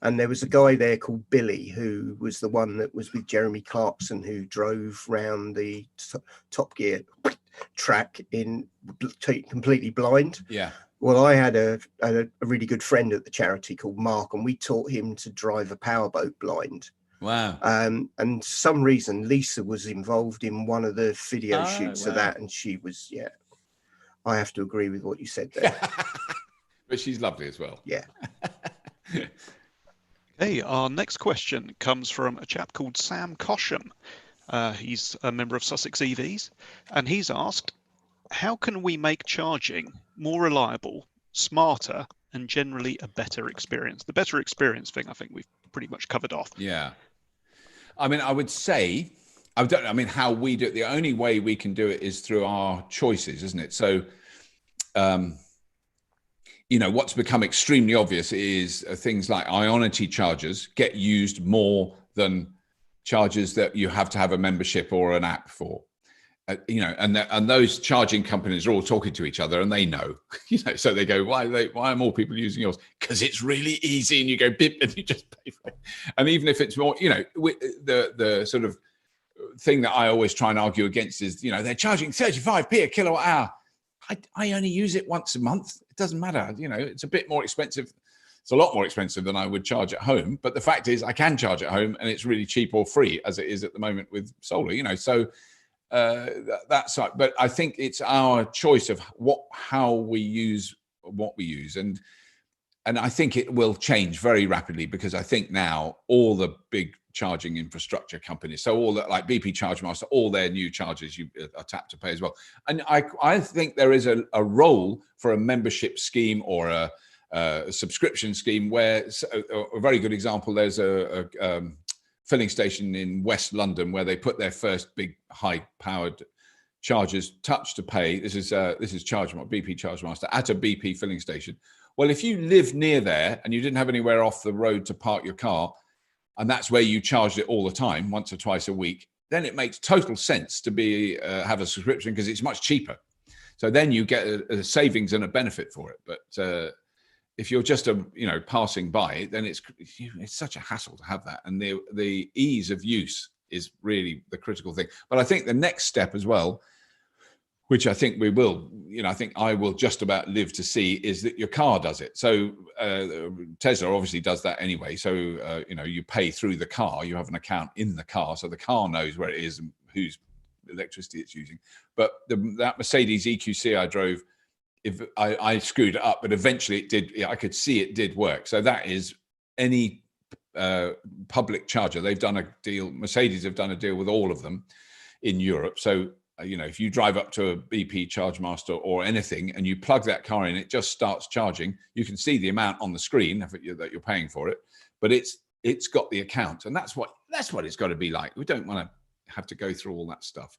And there was a guy there called Billy, who was the one that was with Jeremy Clarkson, who drove round the Top Gear track in completely blind. Yeah. Well, I had a really good friend at the charity called Mark, and we taught him to drive a powerboat blind. Wow. And for some reason, Lisa was involved in one of the video shoots of that. And she was, I have to agree with what you said there. But she's lovely as well. Yeah. Okay, our next question comes from a chap called Sam Cosham. He's a member of Sussex EVs. And he's asked, how can we make charging more reliable, smarter, and generally a better experience? The better experience thing, I think we've pretty much covered off. Yeah. I mean, I would say, how we do it. The only way we can do it is through our choices, isn't it? So, what's become extremely obvious is things like Ionity chargers get used more than chargers that you have to have a membership or an app for. And those charging companies are all talking to each other, and they know, so they go, why are more people using yours? Because it's really easy, and you go bip, and you just pay for it. And even if it's more, the sort of thing that I always try and argue against is, they're charging 35p a kilowatt hour. I only use it once a month. It doesn't matter. It's a bit more expensive. It's a lot more expensive than I would charge at home. But the fact is, I can charge at home, and it's really cheap or free, as it is at the moment with solar. So. That's right. But I think it's our choice of how we use what we use, and I think it will change very rapidly because I think now all the big charging infrastructure companies, so all that like BP ChargeMaster, all their new chargers you are tap to pay as well. And I think there is a role for a membership scheme or a subscription scheme where a very good example. There's a filling station in West London where they put their first big high-powered chargers, touch to pay. This is BP ChargeMaster at a BP filling station. Well, if you live near there and you didn't have anywhere off the road to park your car, and that's where you charged it all the time, once or twice a week, then it makes total sense to have a subscription because it's much cheaper. So then you get a savings and a benefit for it. But if you're just passing by, then it's such a hassle to have that, and the ease of use is really the critical thing. But I think the next step as well, which I think we will, I think I will just about live to see, is that your car does it. So Tesla obviously does that anyway. So you pay through the car, you have an account in the car, so the car knows where it is and whose electricity it's using. But that Mercedes EQC I drove, if I screwed it up, but eventually it did. I could see it did work. So that is any public charger. They've done a deal. Mercedes have done a deal with all of them in Europe. So you know, if you drive up to a BP Chargemaster or anything and you plug that car in, it just starts charging. You can see the amount on the screen that you're paying for it, but it's got the account, and that's what it's got to be like. We don't want to have to go through all that stuff.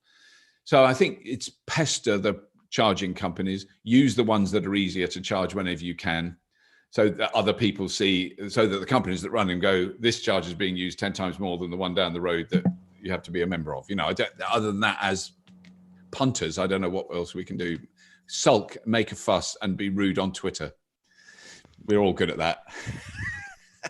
So I think it's pester the charging companies, use the ones that are easier to charge whenever you can, so that other people see, so that the companies that run and go, this charge is being used 10 times more than the one down the road that you have to be a member of. You know, other than that, as punters, I don't know what else we can do. Sulk, make a fuss, and be rude on Twitter. We're all good at that. I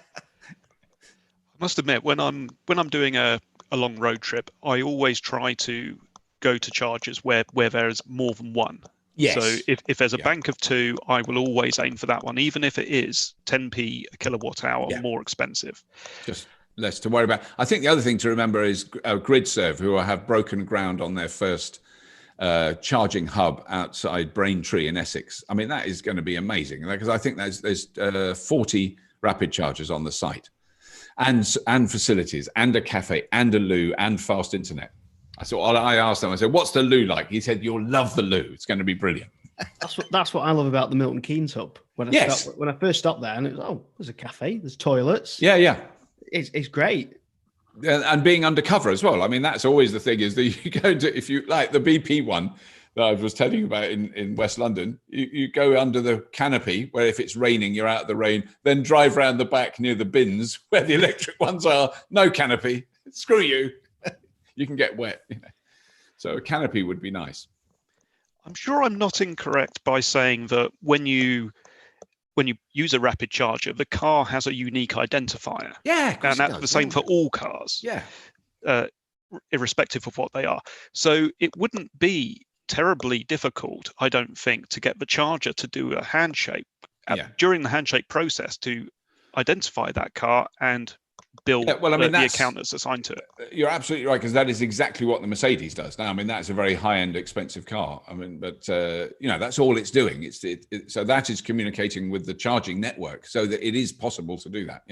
must admit, when I'm doing a long road trip, I always try to go to chargers where there's more than one. Yes. So if there's a bank of two, I will always aim for that one, even if it is 10p a kilowatt hour more expensive. Just less to worry about. I think the other thing to remember is GridServe, who have broken ground on their first charging hub outside Braintree in Essex. I mean, that is going to be amazing, because I think there's 40 rapid chargers on the site, and facilities, and a cafe, and a loo, and fast internet. I asked them, I said, what's the loo like? He said, you'll love the loo. It's going to be brilliant. That's what I love about the Milton Keynes hub. When I first stopped there, and it was, there's a cafe, there's toilets. Yeah. It's great. And being undercover as well. I mean, that's always the thing, is that you go to, if you like the BP one that I was telling you about in West London, you go under the canopy where if it's raining, you're out of the rain, then drive around the back near the bins where the electric ones are. No canopy. Screw you. You can get wet. You know. So a canopy would be nice. I'm sure I'm not incorrect by saying that when you use a rapid charger, the car has a unique identifier. Yeah, and that's the same for all cars. Yeah, irrespective of what they are. So it wouldn't be terribly difficult, I don't think, to get the charger to do a handshake during the handshake process to identify that car and bill the account that's assigned to it. You're absolutely right, because that is exactly what the Mercedes does now. I mean, that's a very high-end, expensive car. I mean, but you know, that's all it's doing. So that is communicating with the charging network, so that it is possible to do that.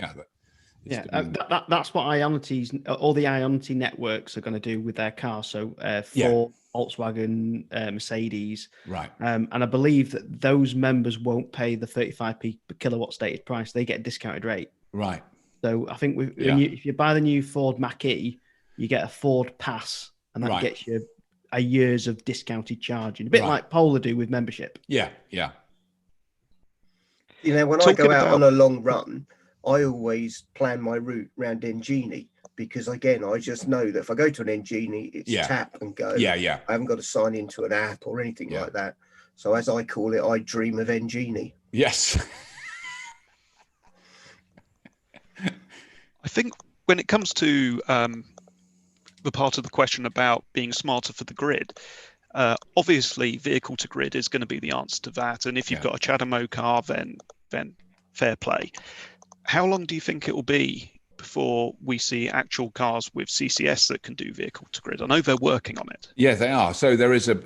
That's what all the Ionity networks are going to do with their cars. So Ford, Volkswagen, Mercedes, right? And I believe that those members won't pay the 35p per kilowatt stated price; they get a discounted rate, right? So I think if you buy the new Ford Mach-E, you get a Ford Pass, and that gets you a year's of discounted charging, a bit like Polar do with membership. Yeah. You know, when I go out on a long run, I always plan my route around Engini, because again, I just know that if I go to an Engini, it's tap and go. Yeah. I haven't got to sign into an app or anything like that. So as I call it, I dream of Engini. Yes. I think when it comes to the part of the question about being smarter for the grid, obviously vehicle to grid is going to be the answer to that. And if you've got a CHAdeMO car, then fair play. How long do you think it will be before we see actual cars with CCS that can do vehicle to grid? I know they're working on it. Yeah, they are. So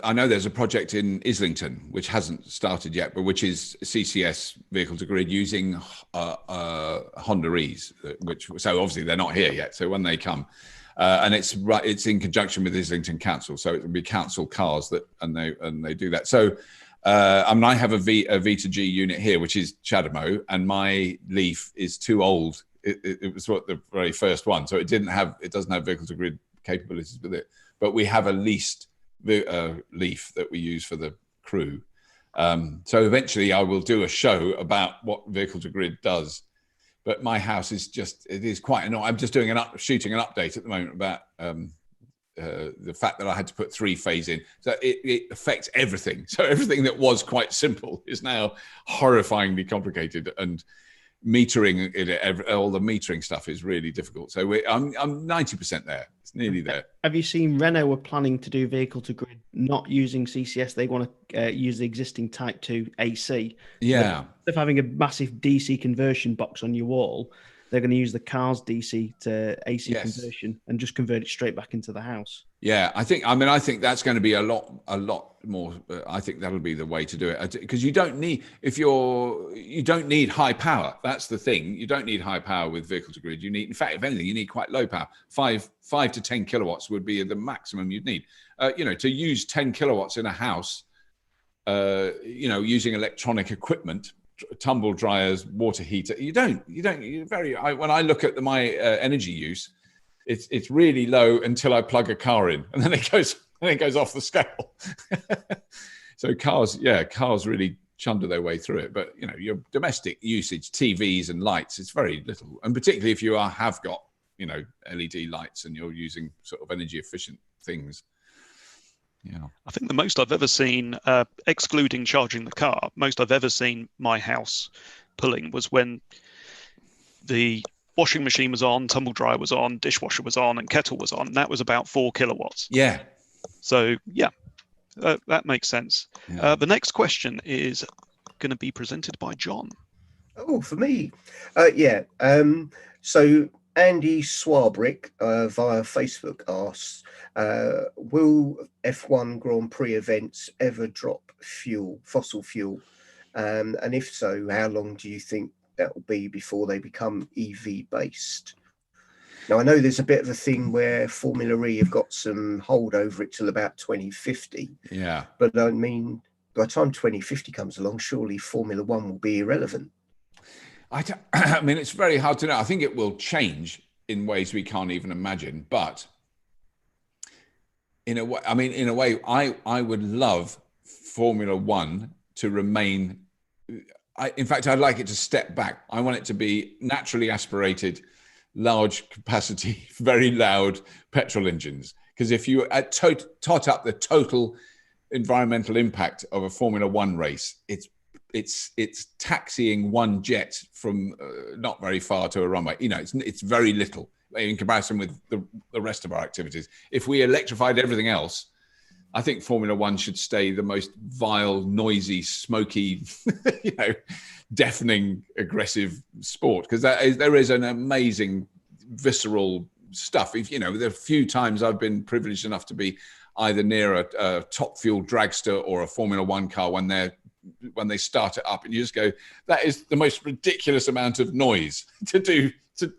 I know there's a project in Islington, which hasn't started yet, but which is CCS vehicle to grid using Honda E's, so obviously they're not here yet. So when they come, and it's in conjunction with Islington Council. So it will be council cars and they do that. So I have a V2G unit here, which is CHAdeMO, and my Leaf is too old. It was the very first one, so it doesn't have vehicle to grid capabilities with it. But we have a leased Leaf that we use for the crew. So eventually, I will do a show about what vehicle to grid does. But my house is quite annoying. I'm just shooting an update at the moment about the fact that I had to put 3-phase in. So it affects everything. So everything that was quite simple is now horrifyingly complicated, and metering all the metering stuff is really difficult. So I'm 90% there. It's nearly there. Have you seen Renault are planning to do vehicle to grid, not using CCS? They want to use the existing Type 2 AC. Yeah. Instead of having a massive DC conversion box on your wall, they're going to use the car's DC to AC conversion and just convert it straight back into the house. Yeah, I think that's going to be a lot more. I think that'll be the way to do it, because you don't need high power. That's the thing. You don't need high power with vehicle to grid. You need, in fact, if anything, you need quite low power. 5 to 10 kilowatts would be the maximum you'd need. To use 10 kilowatts in a house, using electronic equipment, tumble dryers, water heater. When I look at my energy use, it's really low until I plug a car in, and then it goes off the scale. So cars really chunder their way through it. But your domestic usage, TVs and lights, it's very little, and particularly if you have got LED lights and you're using sort of energy efficient things. Yeah, I think the most I've ever seen, excluding charging the car, most I've ever seen my house pulling was when the washing machine was on, tumble dryer was on, dishwasher was on, and kettle was on. That was about 4 kilowatts. Yeah. So that makes sense. Yeah. The next question is going to be presented by John. Oh, for me. So Andy Swarbrick via Facebook asks, will F1 Grand Prix events ever drop fossil fuel? And if so, how long do you think that will be before they become EV based? Now, I know there's a bit of a thing where Formula E have got some hold over it till about 2050. Yeah. But I mean, by the time 2050 comes along, surely Formula One will be irrelevant. I mean, it's very hard to know. I think it will change in ways we can't even imagine. But in a way, I would love Formula One to remain. In fact, I'd like it to step back. I want it to be naturally aspirated, large capacity, very loud petrol engines. Because if you tot up the total environmental impact of a Formula One race, it's taxiing one jet from not very far to a runway. It's very little in comparison with the rest of our activities. If we electrified everything else, I think Formula One should stay the most vile, noisy, smoky, deafening, aggressive sport, because there is an amazing visceral stuff. There are a few times I've been privileged enough to be either near a top fuel dragster or a Formula One car when they start it up, and you just go, that is the most ridiculous amount of noise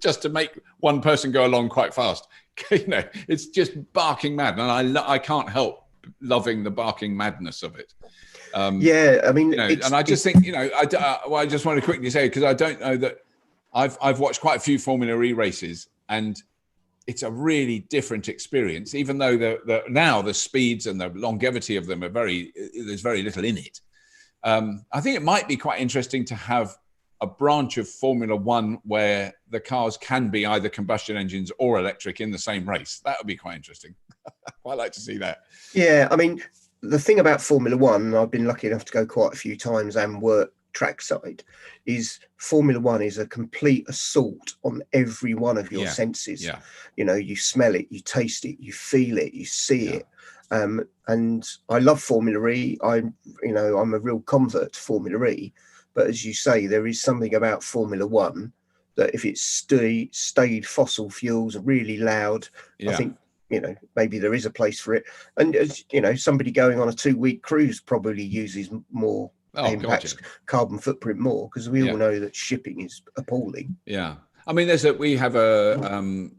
just to make one person go along quite fast. It's just barking mad, and I can't help loving the barking madness of it. I mean, and I just think, I just want to quickly say, because I don't know that I've watched quite a few Formula E races, and it's a really different experience, even though now the speeds and the longevity of them there's very little in it. I think it might be quite interesting to have a branch of Formula One where the cars can be either combustion engines or electric in the same race. That would be quite interesting. I'd like to see that. Yeah, I mean, the thing about Formula One, I've been lucky enough to go quite a few times and work trackside, is Formula One is a complete assault on every one of your senses. Yeah. You smell it, you taste it, you feel it, you see it. And I love Formula E. I'm a real convert to Formula E. But as you say, there is something about Formula One that if it's stayed fossil fuels, really loud, I think, maybe there is a place for it. And as somebody going on a 2-week cruise probably uses more impacts carbon footprint more, because we all know that shipping is appalling. Yeah. I mean, we have a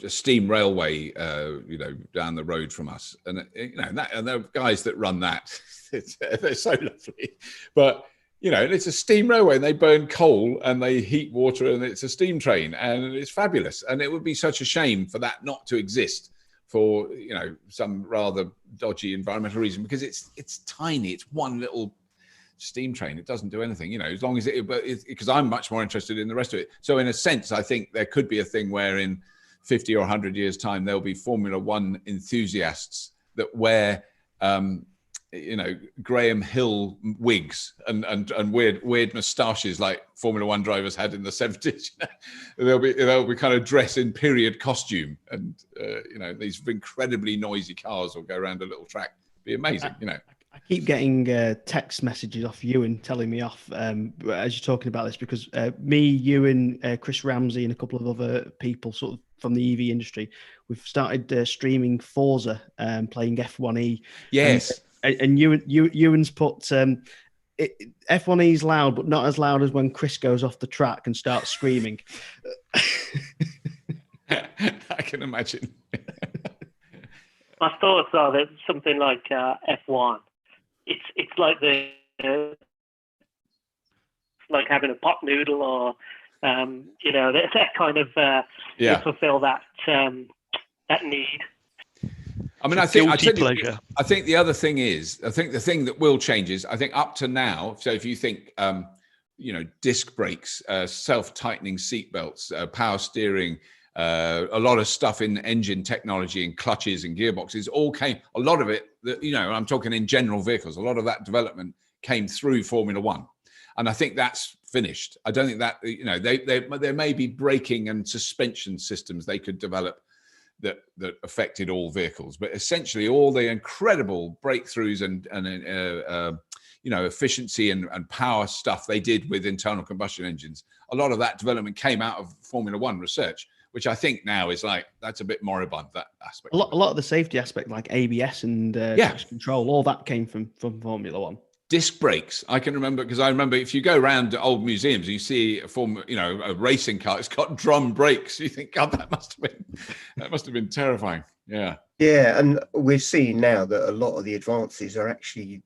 steam railway, down the road from us, and and the guys that run that, they're so lovely. But it's a steam railway, and they burn coal and they heat water, and it's a steam train, and it's fabulous. And it would be such a shame for that not to exist for some rather dodgy environmental reason, because it's tiny. It's one little steam train. It doesn't do anything, as long as because I'm much more interested in the rest of it. So in a sense, I think there could be a thing where in 50 or 100 years time, there'll be Formula One enthusiasts that wear, Graham Hill wigs and weird moustaches like Formula One drivers had in the 70s. They'll be kind of dressed in period costume, and these incredibly noisy cars will go around a little track. Be amazing, I I keep getting text messages off Ewan telling me off as you're talking about this, because me, Ewan, Chris Ramsey, and a couple of other people sort of from the EV industry, we've started streaming Forza, playing F1E. Yes. And Ewan's put F1E is loud, but not as loud as when Chris goes off the track and starts screaming. I can imagine. My thoughts are that something like F1, it's like like having a pot noodle, or that kind of you fulfill that that need. I mean, I think the other thing is, I think the thing that will change is, I think up to now, so if you think, disc brakes, self-tightening seat belts, power steering, a lot of stuff in engine technology and clutches and gearboxes all came, a lot of it, I'm talking in general vehicles, a lot of that development came through Formula One. And I think that's finished. I don't think that, there may be braking and suspension systems they could develop that affected all vehicles, but essentially all the incredible breakthroughs and efficiency and power stuff they did with internal combustion engines, a lot of that development came out of Formula One research, which I think now is like, that's a bit moribund, that aspect. A lot of the safety aspect, like ABS and traction control, all that came from Formula One. Disc brakes, I can remember, because I remember if you go around to old museums, you see a racing car, it's got drum brakes. You think, God, that must have been terrifying. Yeah. Yeah, and we're seeing now that a lot of the advances are actually,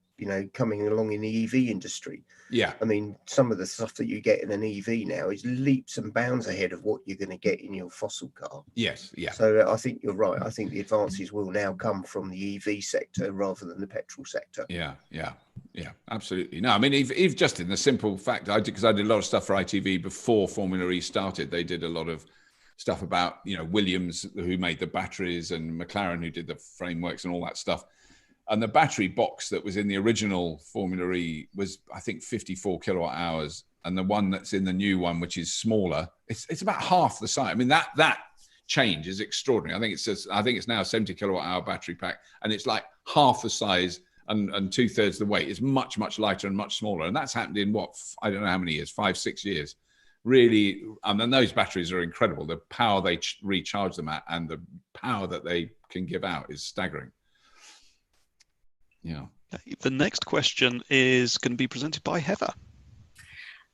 coming along in the EV industry. Yeah. I mean, some of the stuff that you get in an EV now is leaps and bounds ahead of what you're going to get in your fossil car. Yes, yeah. So I think you're right. I think the advances will now come from the EV sector rather than the petrol sector. Yeah, absolutely. No, I mean, if just in the simple fact, because I did a lot of stuff for ITV before Formula E started. They did a lot of stuff about, Williams, who made the batteries, and McLaren, who did the frameworks and all that stuff. And the battery box that was in the original Formula E was, I think, 54 kilowatt hours. And the one that's in the new one, which is smaller, it's about half the size. I mean, that change is extraordinary. I think it's now a 70 kilowatt hour battery pack, and it's like half the size and 2/3 the weight. It's much, much lighter and much smaller. And that's happened in I don't know how many years, 5-6 years. Really, and those batteries are incredible. The power they recharge them at and the power that they can give out is staggering. Yeah. The next question is going to be presented by Heather.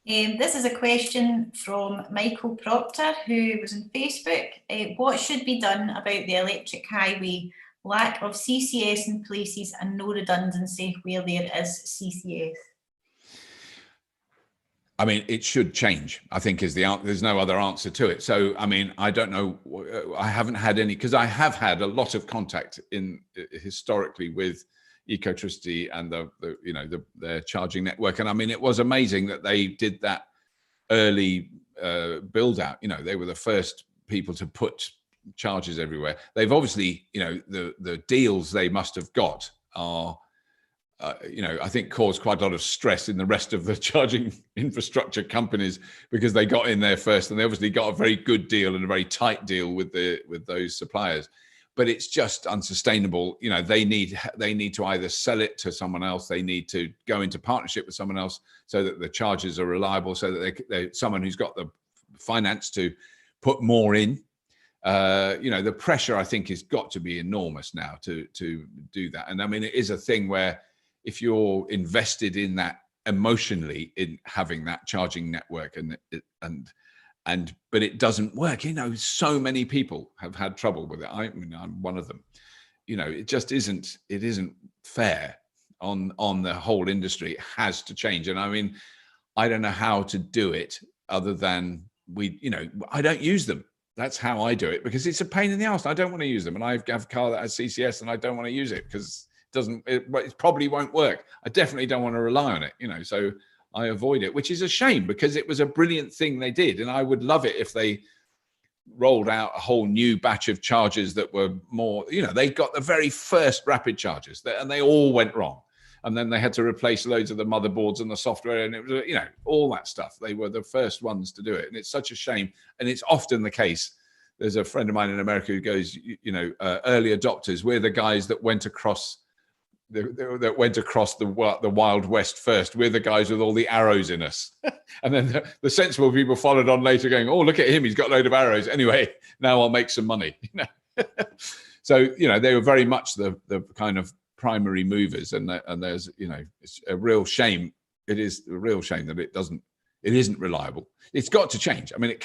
This is a question from Michael Proctor, who was on Facebook. What should be done about the electric highway? Lack of CCS in places and no redundancy where there is CCS. I mean, it should change, I think, is the answer. There's no other answer to it. So, I mean, I don't know. I haven't had any, because I have had a lot of contact historically with Ecotricity and the charging network. And I mean, it was amazing that they did that early build out. They were the first people to put chargers everywhere. They've obviously, the deals they must have got are, I think caused quite a lot of stress in the rest of the charging infrastructure companies, because they got in there first, and they obviously got a very good deal and a very tight deal with those suppliers. But it's just unsustainable. They need to either sell it to someone else, they need to go into partnership with someone else so that the charges are reliable, so that they someone who's got the finance to put more in. The pressure, I think, has got to be enormous now to do that. And I mean, it is a thing where if you're invested in that emotionally, in having that charging network but it doesn't work. So many people have had trouble with it. I mean, I'm one of them. It just isn't. It isn't fair on the whole industry. It has to change. And I mean, I don't know how to do it other than I don't use them. That's how I do it, because it's a pain in the ass. I don't want to use them, and I have a car that has CCS, and I don't want to use it because it probably won't work. I definitely don't want to rely on it. So I avoid it, which is a shame, because it was a brilliant thing they did. And I would love it if they rolled out a whole new batch of chargers that were more, they got the very first rapid chargers and they all went wrong. And then they had to replace loads of the motherboards and the software, and it was, all that stuff. They were the first ones to do it. And it's such a shame. And it's often the case. There's a friend of mine in America who goes, early adopters, we're the guys that went across that went across the Wild West first. We're the guys with all the arrows in us. And then the sensible people followed on later going, oh, look at him, he's got a load of arrows. Anyway, now I'll make some money. So, they were very much the kind of primary movers. And there's, it's a real shame. It is a real shame that it isn't reliable. It's got to change. I mean,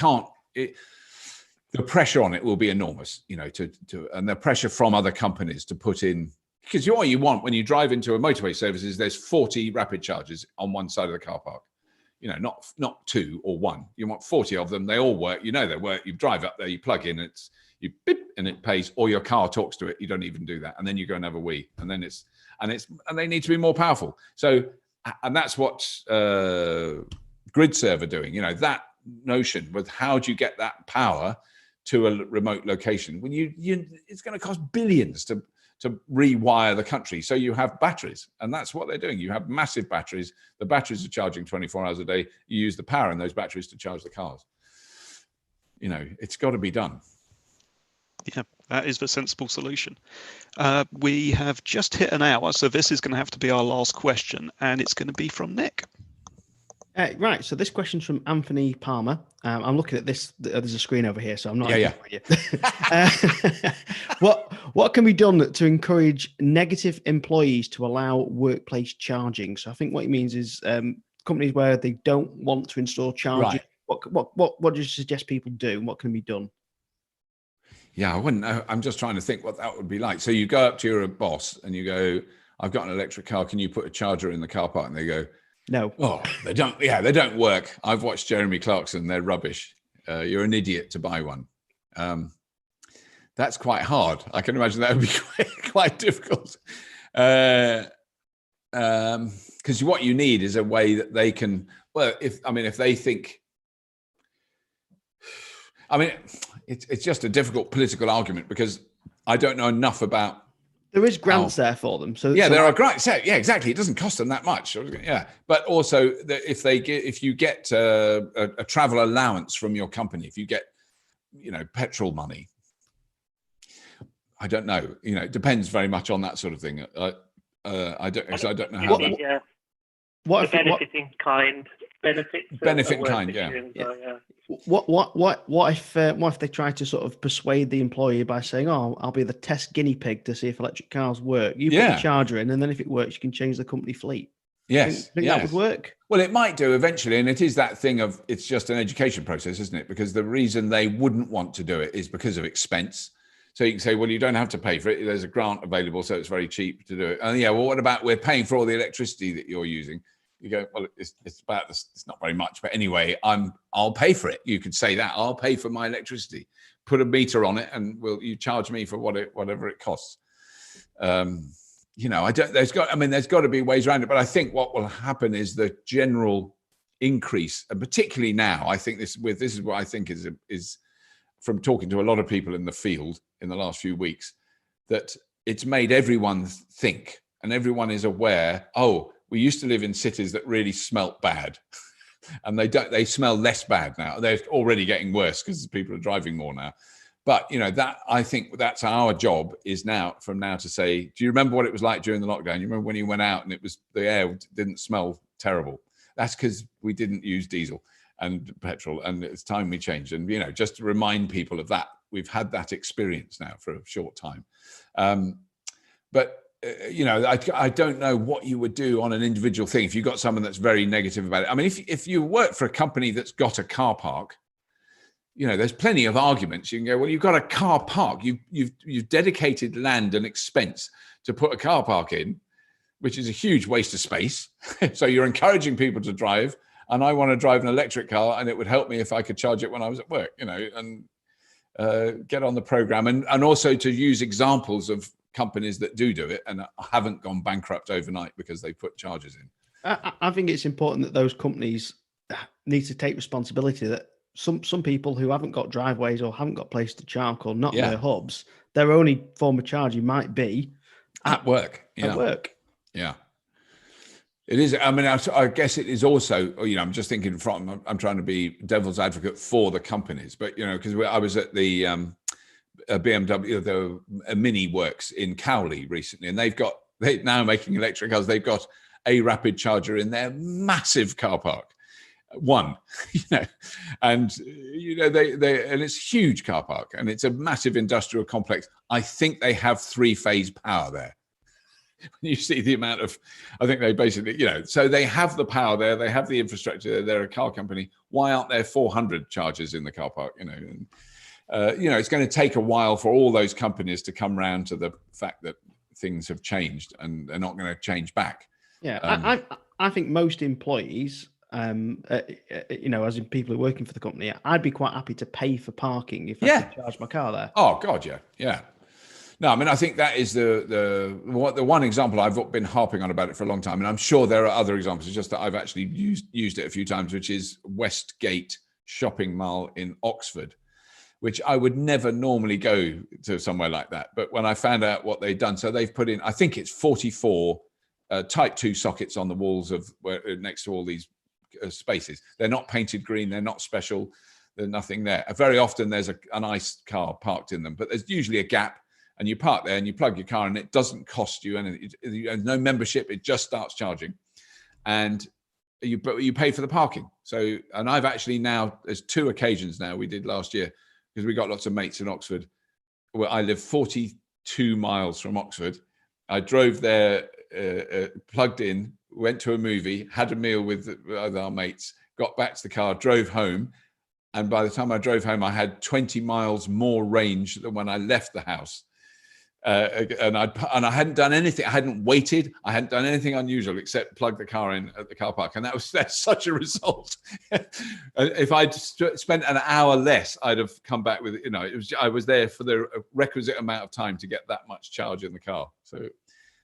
the pressure on it will be enormous, and the pressure from other companies to put in, because what you want when you drive into a motorway service is there's 40 rapid chargers on one side of the car park, not 2 or 1. You want 40 of them. They all work. They work. You drive up there, you plug in, you beep, and it pays, or your car talks to it. You don't even do that, and then you go and have a wee, and then and they need to be more powerful. So, and that's what GridServe are doing. That notion with how do you get that power to a remote location when it's going to cost billions to rewire the country. So you have batteries, and that's what they're doing. You have massive batteries. The batteries are charging 24 hours a day. You use the power in those batteries to charge the cars. It's got to be done. Yeah, that is the sensible solution. We have just hit an hour, so this is going to have to be our last question, and it's going to be from Nick. Right, so this question's from Anthony Palmer. I'm looking at this. There's a screen over here, so I'm not. Yeah. What can be done to encourage negative employees to allow workplace charging? So I think what he means is companies where they don't want to install charging. Right. What do you suggest people do? What can be done? Yeah, I wouldn't know. I'm just trying to think what that would be like. So you go up to your boss and you go, "I've got an electric car. Can you put a charger in the car park?" And they go, "No." Oh, they don't. Yeah, they don't work. I've watched Jeremy Clarkson. They're rubbish. You're an idiot to buy one. That's quite hard. I can imagine that would be quite difficult. Because what you need is a way that they can. Well, if they think. It's just a difficult political argument because I don't know enough about. There is grants there for them. So there are grants. Yeah, exactly. It doesn't cost them that much. Yeah, but also if you get a travel allowance from your company, if you get petrol money, I don't know. It depends very much on that sort of thing. I don't know how. What benefiting kind benefits? Benefit in kind. Yeah. What if they try to sort of persuade the employee by saying, "Oh, I'll be the test guinea pig to see if electric cars work. You put the charger in, and then if it works, you can change the company fleet." Yes, think that would work. Well, it might do eventually, and it is that thing of it's just an education process, isn't it? Because the reason they wouldn't want to do it is because of expense. So you can say, well, you don't have to pay for it. There's a grant available, so it's very cheap to do it. And well, what about we're paying for all the electricity that you're using? You go, well, it's about this. It's not very much, but anyway, I'll pay for it. You could say that I'll pay for my electricity. Put a meter on it, and you charge me for whatever it costs. There's got to be ways around it. But I think what will happen is the general increase, and particularly now, I think this is what I think is from talking to a lot of people in the field in the last few weeks, that it's made everyone think, and everyone is aware. Oh, we used to live in cities that really smelt bad, and they smell less bad now. They're already getting worse because people are driving more now. But that I think that's our job is from now to say, do you remember what it was like during the lockdown? You remember when you went out and the air didn't smell terrible? That's because we didn't use diesel and petrol, and it's time we changed. And just to remind people of that, we've had that experience now for a short time. But I don't know what you would do on an individual thing if you got someone that's very negative about it. I mean, if you work for a company that's got a car park, there's plenty of arguments. You can go, well, you've got a car park. You've dedicated land and expense to put a car park in, which is a huge waste of space. So you're encouraging people to drive, and I want to drive an electric car, and it would help me if I could charge it when I was at work, and get on the program, and also to use examples of companies that do it and haven't gone bankrupt overnight because they put chargers in. I think it's important that those companies need to take responsibility that some people who haven't got driveways or haven't got place to charge or not their hubs, their only form of charging might be at work. At work. Yeah. It is. I mean, I guess it is also, I'm just thinking I'm trying to be devil's advocate for the companies, but, because I was at the BMW, the Mini Works in Cowley recently, and they've they're now making electric cars. They've got a rapid charger in their massive car park. One, and and it's a huge car park, and it's a massive industrial complex. I think they have 3-phase power there. You see the amount of, I think they basically, so they have the power there, they have the infrastructure there, they're a car company. Why aren't there 400 chargers in the car park? It's going to take a while for all those companies to come round to the fact that things have changed, and they're not going to change back. Yeah, I think most employees, as in people who are working for the company, I'd be quite happy to pay for parking if I could charge my car there. Oh God, yeah. No, I mean, I think that is the one example I've been harping on about it for a long time, and I'm sure there are other examples. It's just that I've actually used it a few times, which is Westgate Shopping Mall in Oxford, which I would never normally go to somewhere like that. But when I found out what they'd done, so they've put in, I think it's 44 Type 2 sockets on the walls next to all these spaces. They're not painted green. They're not special. There's nothing there. Very often there's a nice car parked in them, but there's usually a gap. And you park there and you plug your car, and it doesn't cost you anything. There's no membership. It just starts charging, and you pay for the parking. So, and I've actually now, there's 2 occasions now we did last year, because we got lots of mates in Oxford. Where I live 42 miles from Oxford. I drove there, plugged in, went to a movie, had a meal with our mates, got back to the car, drove home. And by the time I drove home, I had 20 miles more range than when I left the house. And I hadn't done anything. I hadn't waited. I hadn't done anything unusual except plug the car in at the car park, and that's such a result. If I'd spent an hour less, I'd have come back with I was there for the requisite amount of time to get that much charge in the car. So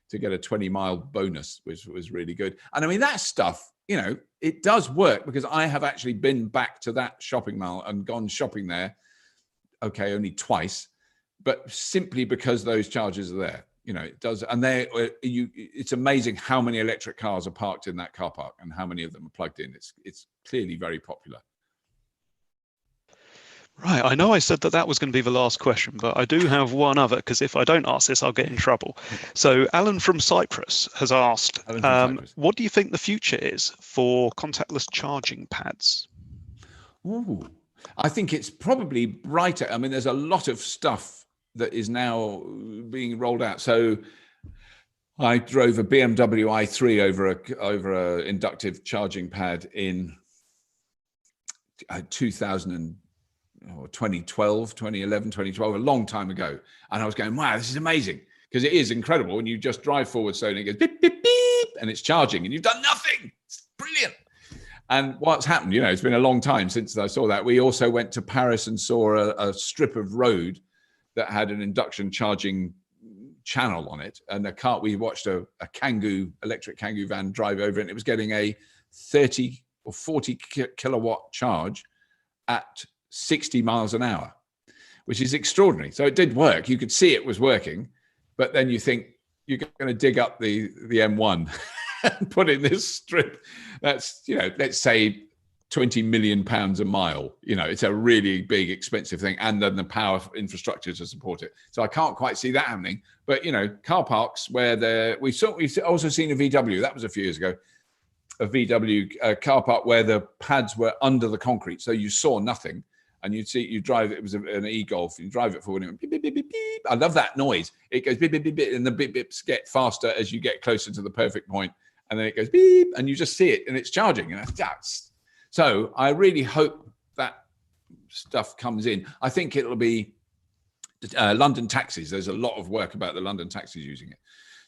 to get a 20-mile bonus, which was really good. And I mean, that stuff, it does work, because I have actually been back to that shopping mall and gone shopping there. Okay, only twice. But simply because those chargers are there, it does. And it's amazing how many electric cars are parked in that car park and how many of them are plugged in. It's clearly very popular. Right, I know I said that was going to be the last question, but I do have one other, because if I don't ask this, I'll get in trouble. So Alan from Cyprus has asked, what do you think the future is for contactless charging pads? Ooh, I think it's probably brighter. I mean, there's a lot of stuff that is now being rolled out. So I drove a BMW i3 over a inductive charging pad in 2011, 2012, a long time ago. And I was going, wow, this is amazing. Because it is incredible when you just drive forward slowly and it goes beep, beep, beep, and it's charging and you've done nothing. It's brilliant. And what's happened, it's been a long time since I saw that. We also went to Paris and saw a strip of road that had an induction charging channel on it. And we watched a electric Kangoo van drive over it, and it was getting a 30 or 40 kilowatt charge at 60 miles an hour, which is extraordinary. So it did work. You could see it was working, but then you think you're going to dig up the M1 and put in this strip that's, let's say 20 million pounds a mile. It's a really big, expensive thing, and then the power infrastructure to support it. So I can't quite see that happening. But car parks where we've also seen a VW. That was a few years ago. A VW car park where the pads were under the concrete, so you saw nothing, and you drive. It was an e-Golf. You drive it forward, and it went beep, beep, beep, beep. I love that noise. It goes beep, beep, beep, beep, and the beep beeps get faster as you get closer to the perfect point, and then it goes beep, and you just see it, and it's charging, and that's. So I really hope that stuff comes in. I think it'll be London taxis. There's a lot of work about the London taxis using it.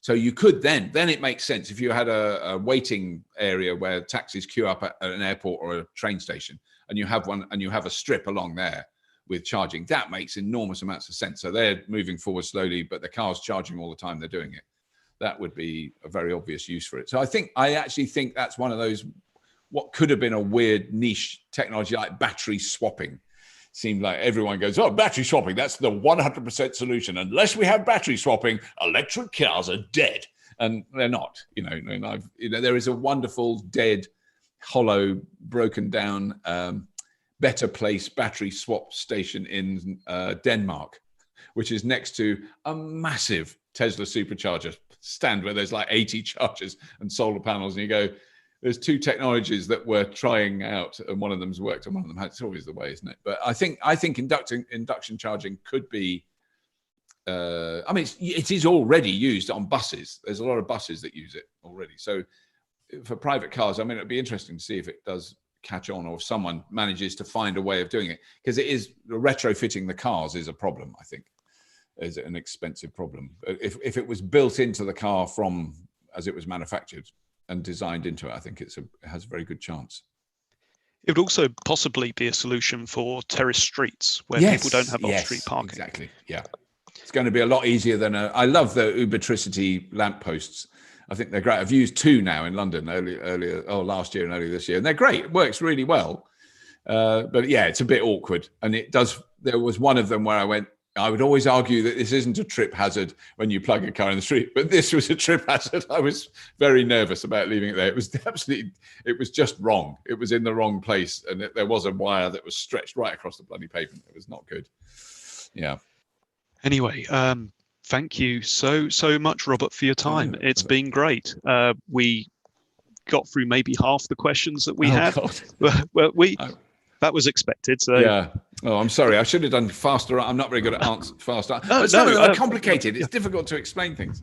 So you could then it makes sense if you had a waiting area where taxis queue up at an airport or a train station, and you have one and you have a strip along there with charging. That makes enormous amounts of sense. So they're moving forward slowly, but the car's charging all the time they're doing it. That would be a very obvious use for it. So I actually think that's one of those what could have been a weird niche technology like battery swapping. Seemed like everyone goes, oh, battery swapping, that's the 100% solution. Unless we have battery swapping, electric cars are dead. And they're not, there is a wonderful, dead, hollow, broken down, Better Place battery swap station in Denmark. which is next to a massive Tesla supercharger stand where there's like 80 chargers and solar panels. And you go, there's two technologies that we're trying out, and one of them's worked and one of them has. It's always the way, isn't it? But I think induction charging could be. I mean, it is already used on buses. There's a lot of buses that use it already. So for private cars, I mean, it'd be interesting to see if it does catch on, or if someone manages to find a way of doing it, because it is retrofitting the cars is a problem. I think is an expensive problem. If it was built into the car from as it was manufactured and designed into it, I think it has a very good chance. It would also possibly be a solution for terrace streets where people don't have off-street parking. Exactly. Yeah, it's going to be a lot easier than I love the Ubertricity lampposts. I think they're great. I've used two now in London last year and earlier this year, and they're great. It works really well. But yeah, it's a bit awkward, and it does. There was one of them where I would always argue that this isn't a trip hazard when you plug a car in the street, but this was a trip hazard. I was very nervous about leaving it there. It was just wrong. It was in the wrong place, and there was a wire that was stretched right across the bloody pavement. It was not good. Yeah. Anyway, thank you so much, Robert, for your time. It's been great. We got through maybe half the questions that we had. Well, that was expected. So yeah. Oh, I'm sorry. I should have done faster. I'm not very good at answering faster. But some of them are complicated. It's difficult to explain things.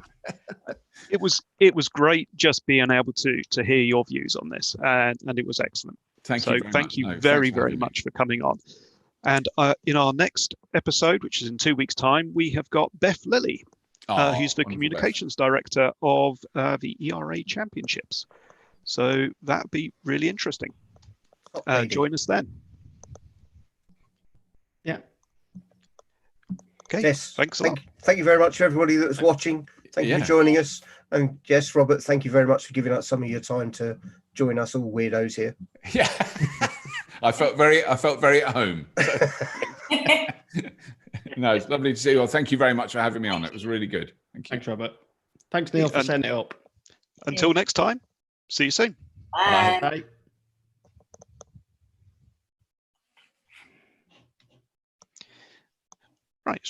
It was great just being able to hear your views on this, and it was excellent. Thank you very much for coming on. And in our next episode, which is in 2 weeks' time, we have got Beth Lilly, who's the communications director of the ERA Championships. So that'd be really interesting. Join us then. Yeah. Okay. Yes. Thanks a lot. Thank you very much for everybody that was watching. Thank you for joining us. And yes, Robert, thank you very much for giving up some of your time to join us all weirdos here. Yeah. I felt very at home. No, it's lovely to see you all. Thank you very much for having me on. It was really good. Thank you. Thanks, Robert. Thanks, Neil, for setting it up. Until next time, see you soon. Bye. Bye.